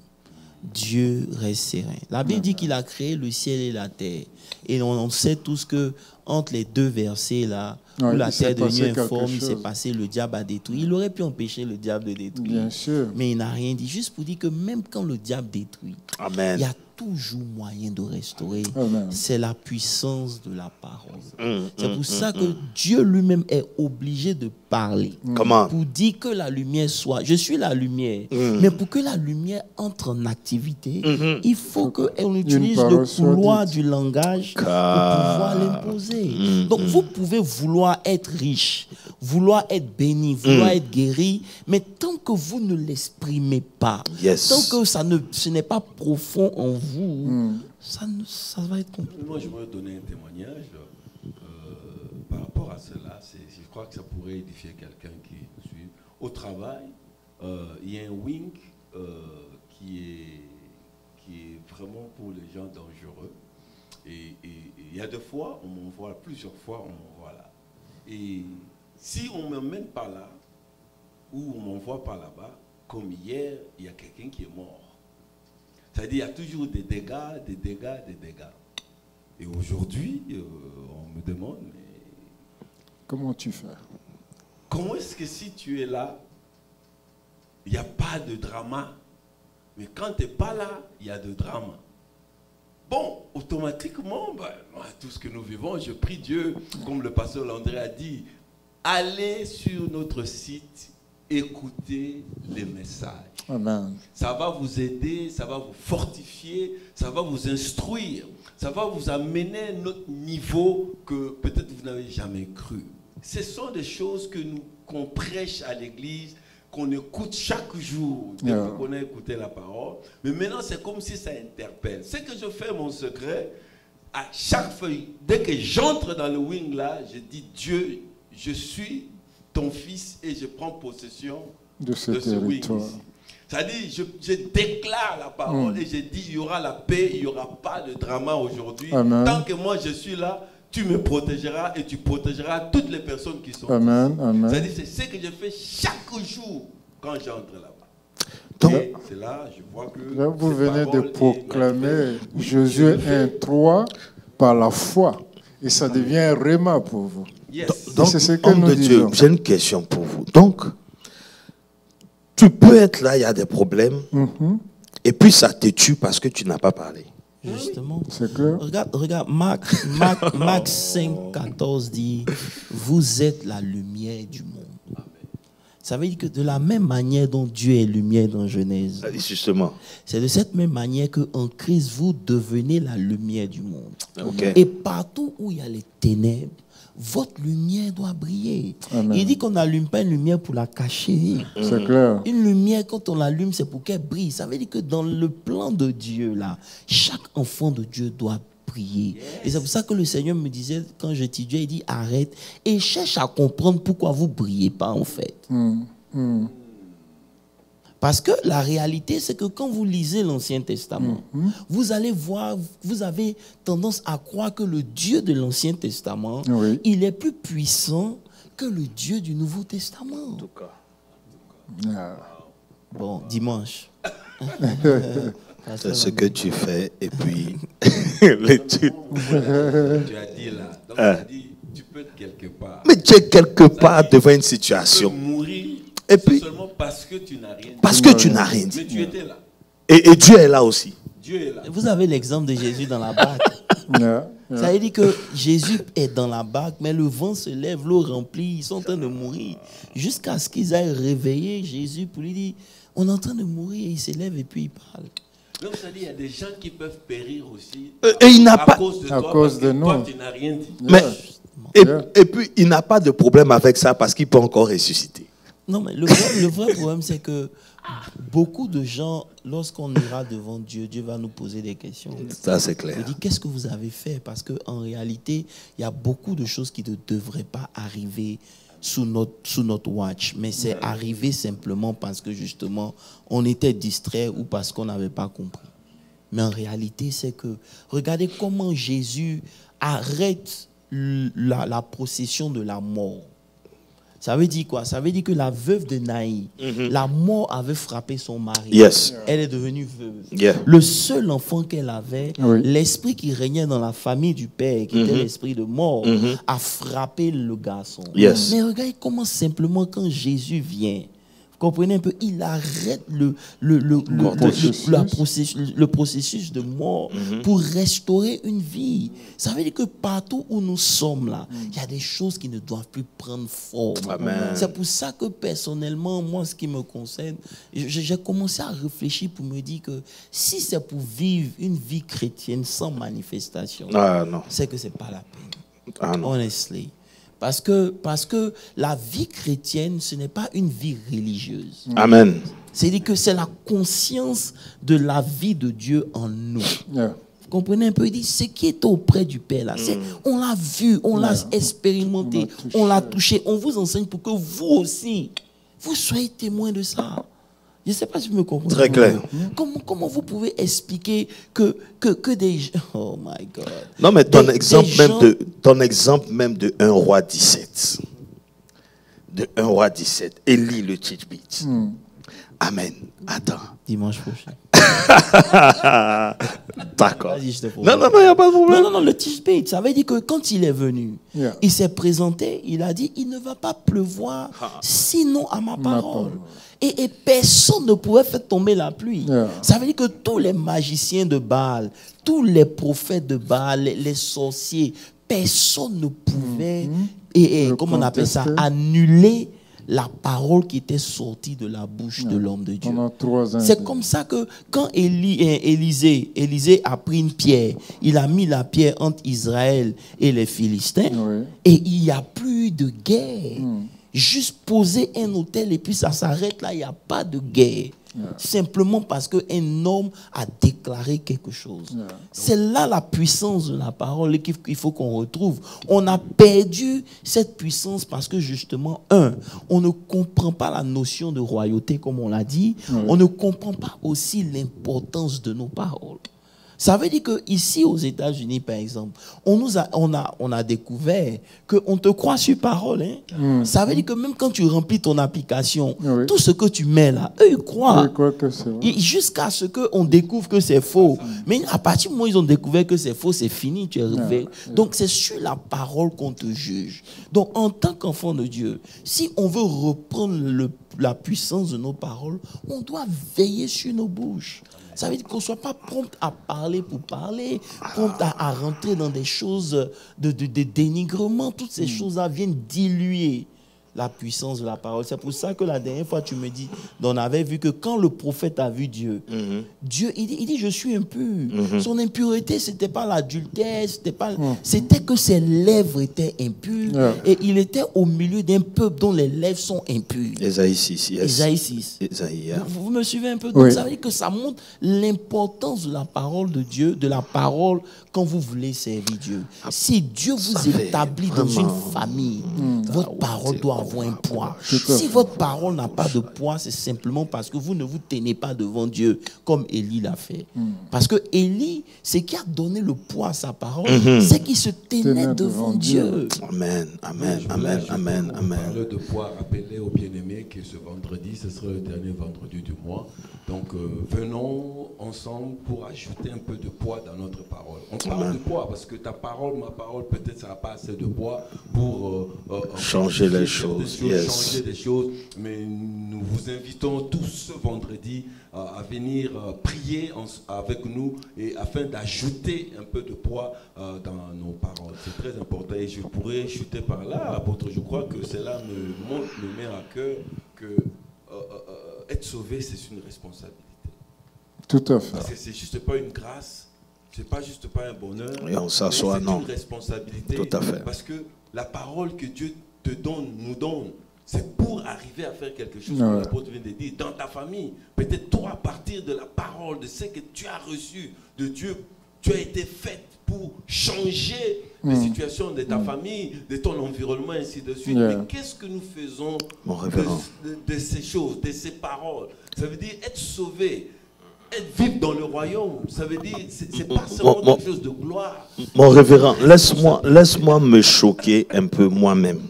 Dieu reste serein. La Bible dit qu'il a créé le ciel et la terre. Et on sait tous que entre les deux versets là, où la terre devient informe, il s'est passé, le diable a détruit. Il aurait pu empêcher le diable de détruire. Bien sûr. Mais il n'a rien dit. Juste pour dire que même quand le diable détruit, il y a toujours moyen de restaurer. C'est la puissance de la parole. C'est pour ça que Dieu lui-même est obligé de parler. Comment? Pour dire que la lumière soit. Je suis la lumière. Mais pour que la lumière entre en activité, il faut qu'on utilise le couloir du langage pour pouvoir l'imposer. Donc vous pouvez vouloir être riche, vouloir être béni, vouloir être guéri, mais tant que vous ne l'exprimez pas, tant que ce n'est pas profond en vous, ça va être compliqué. Moi, je voudrais donner un témoignage par rapport à cela. Je crois que ça pourrait édifier quelqu'un qui nous suit. Au travail, il y a un wing qui est vraiment pour les gens dangereux. Et il y a plusieurs fois, on m'envoie là. Et si on ne m'emmène pas là, ou on m'envoie pas là-bas, comme hier, il y a quelqu'un qui est mort. C'est-à-dire, il y a toujours des dégâts, des dégâts, des dégâts. Et aujourd'hui, on me demande, mais... Comment tu fais? Comment est-ce que si tu es là, il n'y a pas de drama, mais quand tu n'es pas là, il y a de drama? Bon, automatiquement, tout ce que nous vivons, je prie Dieu, comme le pasteur Landré a dit, allez sur notre site, écoutez les messages. Amen. Ça va vous aider, ça va vous fortifier, ça va vous instruire, ça va vous amener à un autre niveau que peut-être vous n'avez jamais cru. Ce sont des choses qu'on prêche à l'église, qu'on écoute chaque jour, dès qu'on a écouté la parole. Mais maintenant, c'est comme si ça interpelle. Ce que je fais, mon secret, à chaque fois, dès que j'entre dans le wing là, je dis, Dieu, je suis ton fils et je prends possession de ce wing ici. C'est-à-dire, je déclare la parole et je dis, il y aura la paix, il n'y aura pas de drama aujourd'hui. Tant que moi je suis là, tu me protégeras et tu protégeras toutes les personnes qui sont ici. C'est-à-dire, c'est ce que je fais chaque jour quand j'entre là-bas. Et c'est là, je vois que... Là, vous venez de proclamer Josué 1:3 par la foi. Et ça devient un réma pour vous. Donc, c'est ce que nous disons. J'ai une question pour vous. Donc, tu peux être là, il y a des problèmes, et puis ça te tue parce que tu n'as pas parlé. Justement. C'est clair. Regarde, Marc 5:14 dit, vous êtes la lumière du monde. Ça veut dire que de la même manière dont Dieu est lumière dans Genèse, justement, c'est de cette même manière qu'en Christ, vous devenez la lumière du monde. Okay. Et partout où il y a les ténèbres, votre lumière doit briller. Amen. Il dit qu'on n'allume pas une lumière pour la cacher. C'est clair. Une lumière, quand on l'allume, c'est pour qu'elle brille. Ça veut dire que dans le plan de Dieu, là, chaque enfant de Dieu doit briller. Yes. Et c'est pour ça que le Seigneur me disait, quand j'étudiais, il dit arrête et cherche à comprendre pourquoi vous ne brillez pas en fait. Parce que la réalité, c'est que quand vous lisez l'Ancien Testament, vous allez voir, vous avez tendance à croire que le Dieu de l'Ancien Testament, il est plus puissant que le Dieu du Nouveau Testament. En tout cas. Bon, dimanche. C'est ce que tu fais et puis l'étude. Tu as dit là. Donc tu as dit, tu peux être quelque part. Mais tu es quelque part devant une situation. Tu peux mourir et puis, seulement parce que tu n'as rien dit. Parce que tu n'as rien dit. Mais tu étais là. Et Dieu est là aussi. Dieu est là. Vous avez l'exemple de Jésus dans la barque. Ça veut dire que Jésus est dans la barque, mais le vent se lève, l'eau remplit, ils sont en train de mourir. Jusqu'à ce qu'ils aillent réveiller Jésus pour lui dire, on est en train de mourir, et il se lève et puis il parle. Donc ça dit, il y a des gens qui peuvent périr aussi et il n'a pas cause de toi, parce que toi, tu n'as rien dit. Mais, et puis, il n'a pas de problème avec ça parce qu'il peut encore ressusciter. Non, mais le vrai problème, c'est que beaucoup de gens, lorsqu'on ira devant Dieu, Dieu va nous poser des questions. Ça, c'est clair. Il dit, qu'est-ce que vous avez fait? Parce qu'en réalité, il y a beaucoup de choses qui ne devraient pas arriver sous notre watch. Mais c'est arrivé simplement parce que, justement, on était distrait ou parce qu'on n'avait pas compris. Mais en réalité, c'est que, regardez comment Jésus arrête la procession de la mort. Ça veut dire quoi? Ça veut dire que la veuve de Naï, la mort avait frappé son mari. Yes. Elle est devenue veuve. Yeah. Le seul enfant qu'elle avait, l'esprit qui régnait dans la famille du père, qui était l'esprit de mort, a frappé le garçon. Yes. Mais regardez comment simplement quand Jésus vient, vous comprenez un peu, il arrête le processus de mort pour restaurer une vie. Ça veut dire que partout où nous sommes là, il y a des choses qui ne doivent plus prendre forme. C'est pour ça que personnellement, moi, ce qui me concerne, j'ai commencé à réfléchir pour me dire que si c'est pour vivre une vie chrétienne sans manifestation, c'est que c'est pas la peine. Honestly. Parce que la vie chrétienne, ce n'est pas une vie religieuse. Amen. C'est-à-dire que c'est la conscience de la vie de Dieu en nous. Vous comprenez un peu? Il dit, ce qui est auprès du Père, là, on l'a vu, on l'a expérimenté, on l'a touché. On vous enseigne pour que vous aussi, vous soyez témoins de ça. Je ne sais pas si vous me comprenez. Très clair. Comment vous pouvez expliquer que des gens... Oh my God. Non, mais ton exemple même de 1 Roi 17. De 1 Roi 17. Élie le Tishbite. Amen. Attends. Dimanche prochain. D'accord. Non, il n'y a pas de problème. Non, le Tishbite, ça veut dire que quand il est venu, il s'est présenté, il a dit, il ne va pas pleuvoir sinon à ma parole. Et personne ne pouvait faire tomber la pluie. Ça veut dire que tous les magiciens de Baal, tous les prophètes de Baal, les sorciers, personne ne pouvait, comment on appelle ça, annuler la parole qui était sortie de la bouche de l'homme de Dieu. C'est comme ça que quand Élisée a pris une pierre, il a mis la pierre entre Israël et les Philistins, et il n'y a plus de guerre. Juste poser un autel et puis ça s'arrête là, il n'y a pas de guerre. Simplement parce qu'un homme a déclaré quelque chose. C'est là la puissance de la parole qu'il faut qu'on retrouve. On a perdu cette puissance parce que justement, on ne comprend pas la notion de royauté comme on l'a dit. On ne comprend pas aussi l'importance de nos paroles. Ça veut dire qu'ici aux États-Unis, par exemple, on a découvert qu'on te croit sur parole. Ça veut dire que même quand tu remplis ton application, tout ce que tu mets là, eux, ils croient. Jusqu'à ce qu'on découvre que c'est faux. Mais à partir du moment où ils ont découvert que c'est faux, c'est fini, tu es réveillé. Donc c'est sur la parole qu'on te juge. Donc en tant qu'enfant de Dieu, si on veut reprendre la puissance de nos paroles, on doit veiller sur nos bouches. Ça veut dire qu'on ne soit pas prompt à parler pour parler, prompt à rentrer dans des choses de dénigrement. Toutes ces choses-là viennent diluer la puissance de la parole. C'est pour ça que la dernière fois, tu me dis, on avait vu que quand le prophète a vu Dieu, Dieu, il dit, je suis impur. Son impureté, c'était pas l'adultère, c'était que ses lèvres étaient impures et il était au milieu d'un peuple dont les lèvres sont impures. Ésaïe 6, yes. Ésaïe 6. Vous me suivez un peu? Donc, ça veut dire que ça montre l'importance de la parole de Dieu, de la parole quand vous voulez servir Dieu. Si Dieu vous établit dans une famille, votre parole doit avoir un poids. Si votre parole n'a pas de poids, c'est simplement parce que vous ne vous tenez pas devant Dieu comme Élie l'a fait. Parce que Élie, ce qui a donné le poids à sa parole, c'est qu'il se tenait devant Dieu. Amen, amen, amen, amen, amen. On parle de poids, rappelez aux bien-aimés que ce vendredi, ce sera le dernier vendredi du mois. Donc venons ensemble pour ajouter un peu de poids dans notre parole. On parle de poids parce que ta parole, ma parole, peut-être ça n'a pas assez de poids pour changer les choses. Changer des choses. Mais nous vous invitons tous ce vendredi à venir prier avec nous et afin d'ajouter un peu de poids dans nos paroles. C'est très important et je pourrais chuter par là, apôtre. Je crois que cela me met à cœur que être sauvé, c'est une responsabilité. Tout à fait. Parce que c'est juste pas une grâce, c'est pas juste pas un bonheur. Et on s'assoit, non. C'est une responsabilité. Tout à fait. Parce que la parole que Dieu te donne, nous donne, c'est pour arriver à faire quelque chose, comme l'apôtre vient de dire, dans ta famille. Peut-être toi, à partir de la parole, de ce que tu as reçu de Dieu, tu as été faite pour changer les situations de ta famille, de ton environnement, ainsi de suite. Mais qu'est-ce que nous faisons de ces choses, de ces paroles? Ça veut dire être sauvé, être vivre dans le royaume. Ça veut dire, c'est pas seulement quelque chose de gloire. Mon révérend, laisse-moi me choquer un peu moi-même.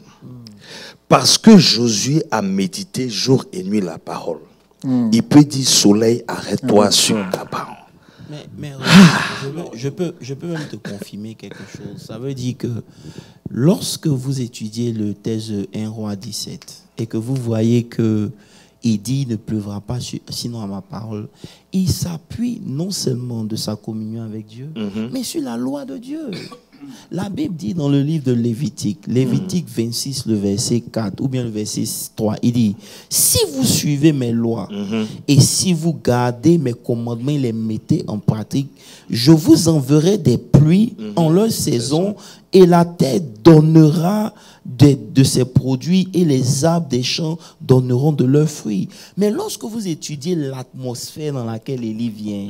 Parce que Josué a médité jour et nuit la parole. Il peut dire, soleil, arrête-toi sur ta parole. Mais je peux même te confirmer quelque chose. Ça veut dire que lorsque vous étudiez le texte 1 Roi 17 et que vous voyez que il dit ne pleuvra pas sinon à ma parole, il s'appuie non seulement de sa communion avec Dieu, mais sur la loi de Dieu. La Bible dit dans le livre de Lévitique 26, le verset 4 ou bien le verset 3, il dit, si vous suivez mes lois et si vous gardez mes commandements et les mettez en pratique, je vous enverrai des pluies en leur saison et la terre donnera de ses produits et les arbres des champs donneront de leurs fruits. Mais lorsque vous étudiez l'atmosphère dans laquelle Élie vient,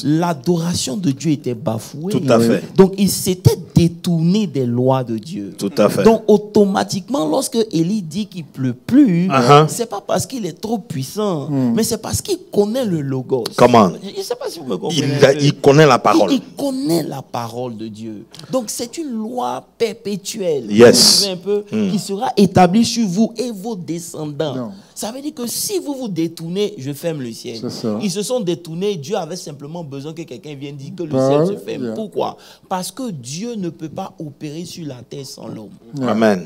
l'adoration de Dieu était bafouée. Tout à fait. Donc il s'était détourné des lois de Dieu. Tout à fait. Donc automatiquement, lorsque Élie dit qu'il ne pleut plus, c'est pas parce qu'il est trop puissant, mais c'est parce qu'il connaît le logos. Comment? Je ne sais pas si vous me comprenez. Il connaît la parole. Il connaît la parole de Dieu. Donc c'est une loi perpétuelle. Yes. Un peu, qui sera établie sur vous et vos descendants. Non. Ça veut dire que si vous vous détournez, je ferme le ciel. Ils se sont détournés, Dieu avait simplement besoin que quelqu'un vienne dire que le ciel se ferme. Pourquoi? Parce que Dieu ne peut pas opérer sur la terre sans l'homme. Amen.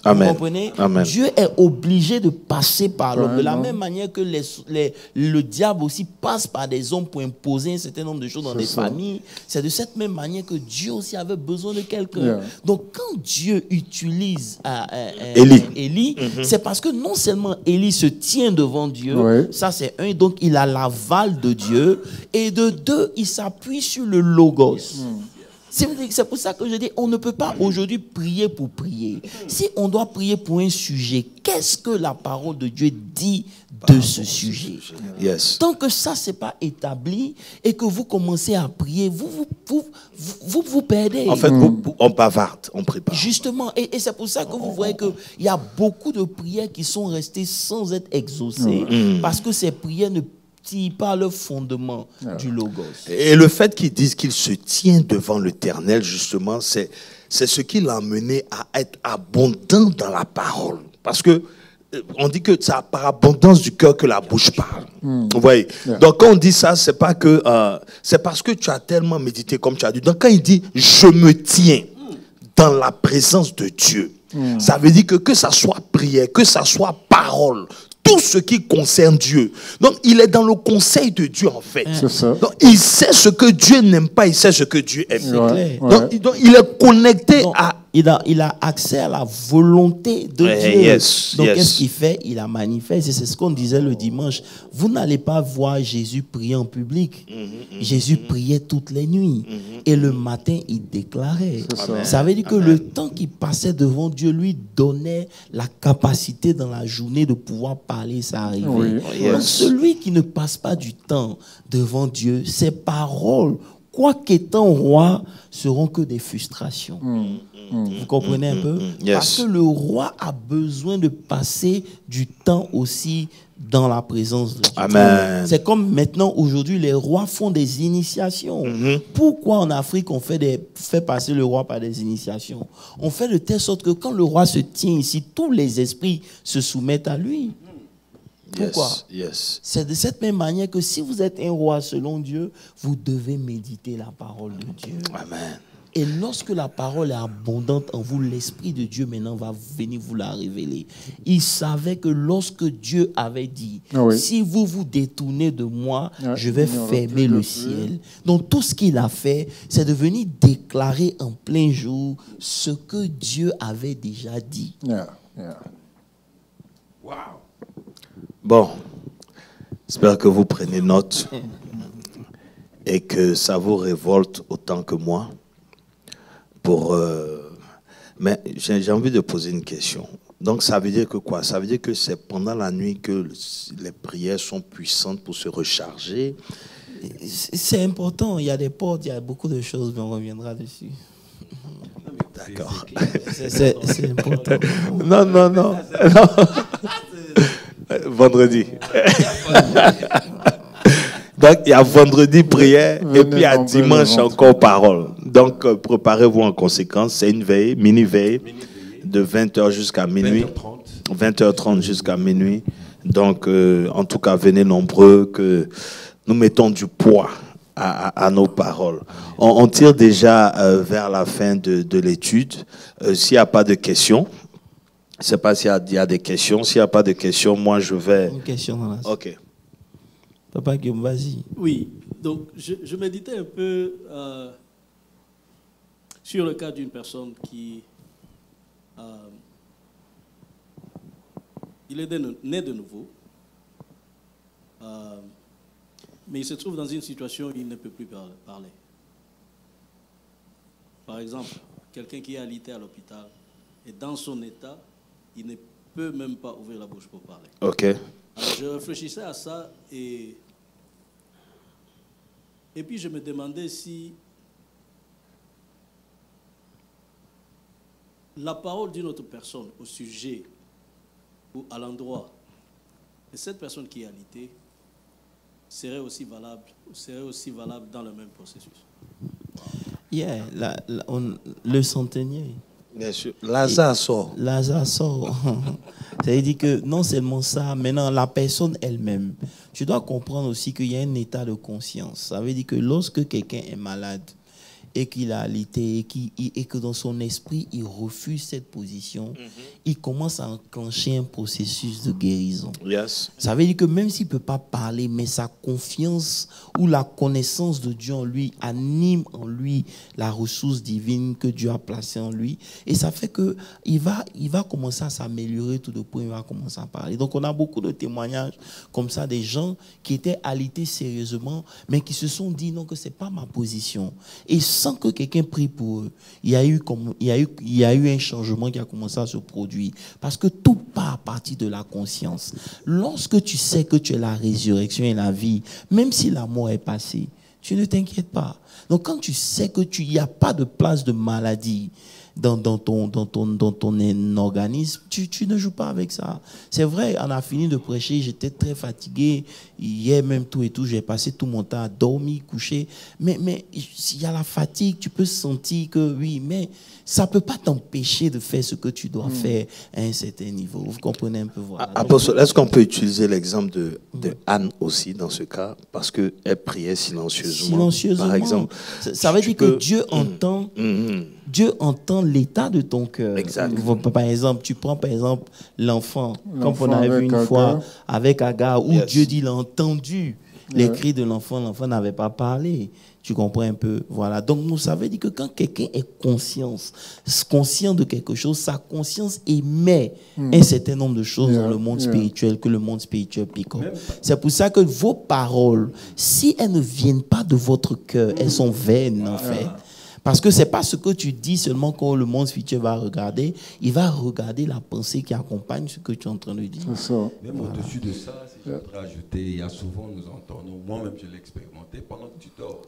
Amen. Vous comprenez? Amen. Dieu est obligé de passer par l'homme. De la même manière que le diable aussi passe par des hommes pour imposer un certain nombre de choses dans des familles. C'est de cette même manière que Dieu aussi avait besoin de quelqu'un. Donc quand Dieu utilise Élie, c'est parce que non seulement Élie se tient devant Dieu, ça c'est un, donc il a l'aval de Dieu, et de deux, il s'appuie sur le logos. C'est pour ça que je dis, on ne peut pas aujourd'hui prier pour prier. Si on doit prier pour un sujet, qu'est-ce que la parole de Dieu dit de ce sujet? Tant que ça, ce n'est pas établi et que vous commencez à prier, vous perdez. En fait, on bavarde, on prie pas. Justement, et c'est pour ça que vous voyez qu'il y a beaucoup de prières qui sont restées sans être exaucées parce que ces prières ne pas le fondement du logos. Et le fait qu'ils disent qu'il se tient devant l'Éternel, justement, c'est ce qui l'a amené à être abondant dans la parole. Parce que on dit que c'est par abondance du cœur que la bouche parle. Vous voyez? Donc quand on dit ça, c'est pas que c'est parce que tu as tellement médité comme tu as dit. Donc quand il dit je me tiens dans la présence de Dieu, ça veut dire que ça soit prière, que ça soit parole, tout ce qui concerne Dieu. Donc, il est dans le conseil de Dieu, en fait. C'est ça. Donc, il sait ce que Dieu n'aime pas, il sait ce que Dieu aime. C'est clair. Donc, il est connecté Il a accès à la volonté de Dieu. Donc, qu'est-ce qu'il fait? Il la manifeste. Et c'est ce qu'on disait le dimanche. Vous n'allez pas voir Jésus prier en public. Jésus priait toutes les nuits. Et le matin, il déclarait. Ça veut dire que le temps qu'il passait devant Dieu lui donnait la capacité dans la journée de pouvoir parler, ça arrivait. Donc, celui qui ne passe pas du temps devant Dieu, ses paroles, quoi qu'étant roi, seront que des frustrations. Vous comprenez un peu? Parce que le roi a besoin de passer du temps aussi dans la présence de Dieu. Amen. C'est comme maintenant, aujourd'hui, les rois font des initiations. Pourquoi en Afrique on fait passer le roi par des initiations? On fait de telle sorte que quand le roi se tient ici, tous les esprits se soumettent à lui. Pourquoi? C'est de cette même manière que si vous êtes un roi selon Dieu, vous devez méditer la parole de Dieu. Amen. Et lorsque la parole est abondante en vous, l'Esprit de Dieu maintenant va venir vous la révéler. Il savait que lorsque Dieu avait dit, si vous vous détournez de moi, je vais fermer le ciel. Donc tout ce qu'il a fait, c'est de venir déclarer en plein jour ce que Dieu avait déjà dit. Wow. Bon, j'espère que vous prenez note et que ça vous révolte autant que moi. Mais j'ai envie de poser une question. Donc ça veut dire que quoi? Ça veut dire que c'est pendant la nuit que les prières sont puissantes pour se recharger. C'est important. Il y a des portes, il y a beaucoup de choses, mais on reviendra dessus. D'accord. C'est important. Non. Vendredi. Donc, il y a vendredi prière et puis il y a dimanche encore parole. Donc, préparez-vous en conséquence. C'est une veille, mini-veille, de 20h jusqu'à minuit. 20h30 jusqu'à minuit. Donc, en tout cas, venez nombreux, que nous mettons du poids à nos paroles. On tire déjà vers la fin de l'étude. S'il n'y a pas de questions, je ne sais pas s'il y a des questions. S'il n'y a pas de questions, moi, je vais... Une question dans la... Ok. Papa Guillaume, vas-y. Oui, donc je méditais un peu sur le cas d'une personne qui... il est né de nouveau, mais il se trouve dans une situation où il ne peut plus parler. Par exemple, quelqu'un qui est alité à l'hôpital, et dans son état, il ne peut même pas ouvrir la bouche pour parler. Ok. Alors, je réfléchissais à ça et puis je me demandais si la parole d'une autre personne au sujet ou à l'endroit de cette personne qui est alitée serait aussi valable dans le même processus. Le centenier. Bien sûr. Lazare sort. Ça veut dire que non seulement ça, maintenant la personne elle-même. Tu dois comprendre aussi qu'il y a un état de conscience. Ça veut dire que lorsque quelqu'un est malade et qu'il a alité et que dans son esprit il refuse cette position, il commence à enclencher un processus de guérison. Ça veut dire que même s'il ne peut pas parler, mais sa confiance ou la connaissance de Dieu en lui anime en lui la ressource divine que Dieu a placée en lui. Et ça fait qu'il va commencer à s'améliorer tout de point, il va commencer à parler. Donc on a beaucoup de témoignages comme ça, des gens qui étaient alités sérieusement, mais qui se sont dit non, que ce n'est pas ma position. Et sans que quelqu'un prie pour eux, il y a eu un changement qui a commencé à se produire. Parce que tout part à partir de la conscience. Lorsque tu sais que tu es la résurrection et la vie, même si la mort est passée, tu ne t'inquiètes pas. Donc quand tu sais que il n'y a pas de place de maladie dans ton organisme, tu ne joues pas avec ça. C'est vrai, on a fini de prêcher, j'étais très fatigué, hier même tout et tout, j'ai passé tout mon temps à dormir, coucher, mais il y a la fatigue, tu peux sentir que oui, mais ça ne peut pas t'empêcher de faire ce que tu dois faire à un certain niveau. Vous comprenez un peu, voilà. Apostle, est-ce qu'on peut utiliser l'exemple de Anne aussi dans ce cas, parce qu'elle priait silencieusement, par exemple. Ça veut dire que Dieu entend... Dieu entend l'état de ton cœur. Par exemple, tu prends par exemple l'enfant, comme on a vu une fois avec Agar, où Dieu dit il a entendu Les cris de l'enfant n'avait pas parlé. Tu comprends un peu? Voilà. Donc, nous, ça veut dire que quand quelqu'un est conscient de quelque chose, sa conscience émet un certain nombre de choses dans le monde spirituel que le monde spirituel pique up. C'est pour ça que vos paroles, si elles ne viennent pas de votre cœur, elles sont vaines, en fait. Parce que ce n'est pas ce que tu dis seulement quand le monde spirituel va regarder. Il va regarder la pensée qui accompagne ce que tu es en train de dire. Même au-dessus de ça, si je voudrais ajouter, il y a souvent, nous entendons, moi-même je l'ai expérimenté, pendant que tu dors,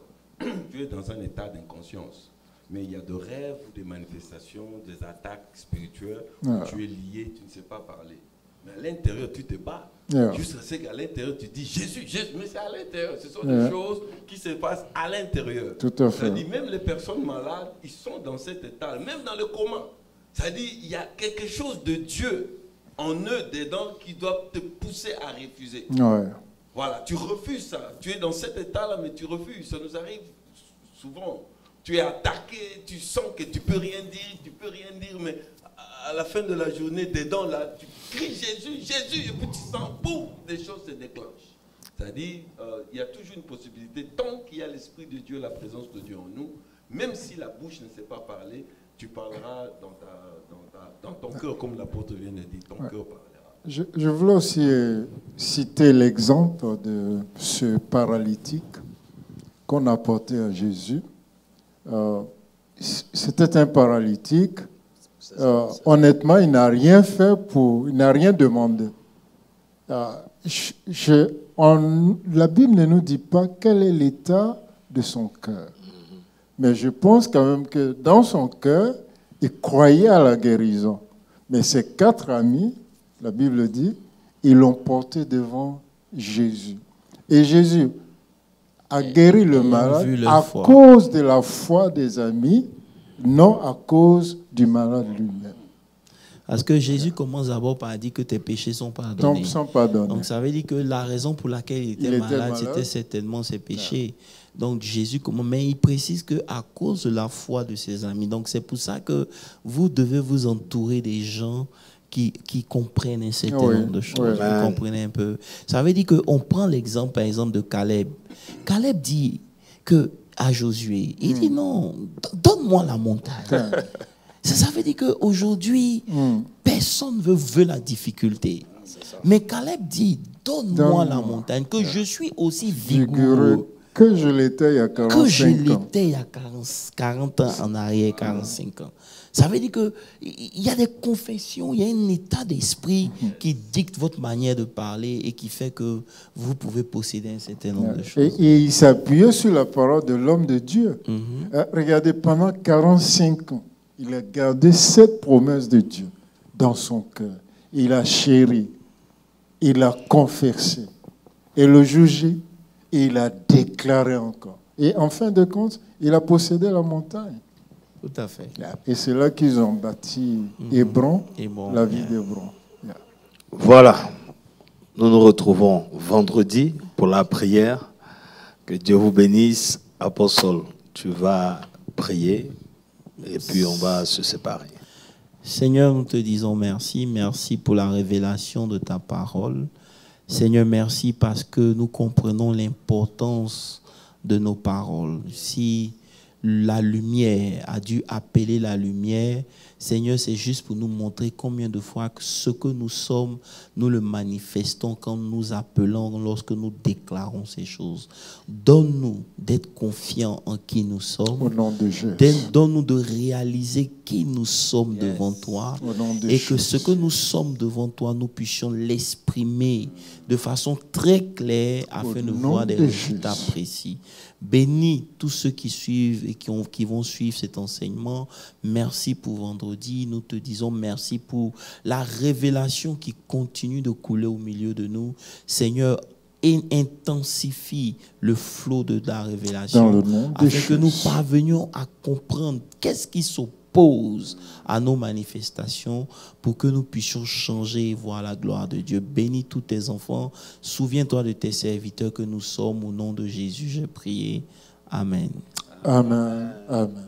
tu es dans un état d'inconscience. Mais il y a des rêves, des manifestations, des attaques spirituelles où tu es lié, tu ne sais pas parler. Mais à l'intérieur, tu te bats. Juste c'est qu'à l'intérieur, tu dis Jésus, Jésus, mais c'est à l'intérieur. Ce sont des choses qui se passent à l'intérieur. Tout à fait. C'est-à-dire, même les personnes malades, ils sont dans cet état, même dans le coma. C'est-à-dire, il y a quelque chose de Dieu en eux, dedans, qui doit te pousser à refuser. Voilà, tu refuses ça. Tu es dans cet état-là, mais tu refuses. Ça nous arrive souvent. Tu es attaqué, tu sens que tu peux rien dire, mais à la fin de la journée, dedans, là, tu cries Jésus, Jésus, et puis tu sens, boum, des choses se déclenchent. C'est-à-dire, il y a toujours une possibilité, tant qu'il y a l'Esprit de Dieu, la présence de Dieu en nous, même si la bouche ne sait pas parler, tu parleras dans ton cœur, comme l'apôtre vient de dire, ton cœur parlera. Je voulais aussi citer l'exemple de ce paralytique qu'on a porté à Jésus. C'était un paralytique. Honnêtement, il n'a rien fait il n'a rien demandé. La Bible ne nous dit pas quel est l'état de son cœur. Mais je pense quand même que dans son cœur, il croyait à la guérison. Mais ses 4 amis, la Bible dit, ils l'ont porté devant Jésus. Et Jésus a guéri le malade à cause de la foi des amis, non à cause du malade lui-même. Parce que Jésus commence d'abord par dire que tes péchés sont pardonnés. Donc ça veut dire que la raison pour laquelle il était malade, c'était certainement ses péchés. Donc Jésus commence, mais il précise qu'à cause de la foi de ses amis. Donc c'est pour ça que vous devez vous entourer des gens qui comprennent un certain nombre de choses. Vous comprenez un peu. Ça veut dire qu'on prend l'exemple, par exemple, de Caleb. Caleb dit à Josué, il dit non, donne-moi la montagne. Ça veut dire qu'aujourd'hui, personne ne veut la difficulté. Mais Caleb dit, donne-moi la montagne, que je suis aussi vigoureux que je l'étais il y a 45 ans. Que je l'étais il y a 40 ans en arrière, 45 ans. Ça veut dire qu'il y a des confessions, il y a un état d'esprit qui dicte votre manière de parler et qui fait que vous pouvez posséder un certain nombre de choses. Et il s'appuyait sur la parole de l'homme de Dieu. Regardez, pendant 45 ans, il a gardé cette promesse de Dieu dans son cœur. Il a chéri, il a confessé. Et le jugé, il a déclaré encore. Et en fin de compte, il a possédé la montagne. Tout à fait. Et c'est là qu'ils ont bâti Hébron, la ville d'Hébron. Voilà. Nous nous retrouvons vendredi pour la prière. Que Dieu vous bénisse. Apostole, tu vas prier et puis on va se séparer. Seigneur, nous te disons merci. Merci pour la révélation de ta parole. Seigneur, merci parce que nous comprenons l'importance de nos paroles. Si la lumière a dû appeler la lumière, Seigneur, c'est juste pour nous montrer combien de fois que ce que nous sommes, nous le manifestons quand nous appelons, lorsque nous déclarons ces choses. Donne-nous d'être confiants en qui nous sommes. Au nom de Jésus. Donne-nous de réaliser qui nous sommes devant toi. Au nom de et Jésus. que ce que nous sommes devant toi, nous puissions l'exprimer de façon très claire afin de voir des résultats précis. Bénis tous ceux qui suivent et qui vont suivre cet enseignement. Merci pour vendredi. Nous te disons merci pour la révélation qui continue de couler au milieu de nous. Seigneur, intensifie le flot de la révélation afin que nous parvenions à comprendre qu'est-ce qui s'oppose à nos manifestations pour que nous puissions changer et voir la gloire de Dieu. Bénis tous tes enfants. Souviens-toi de tes serviteurs que nous sommes. Au nom de Jésus, j'ai prié. Amen. Amen. Amen.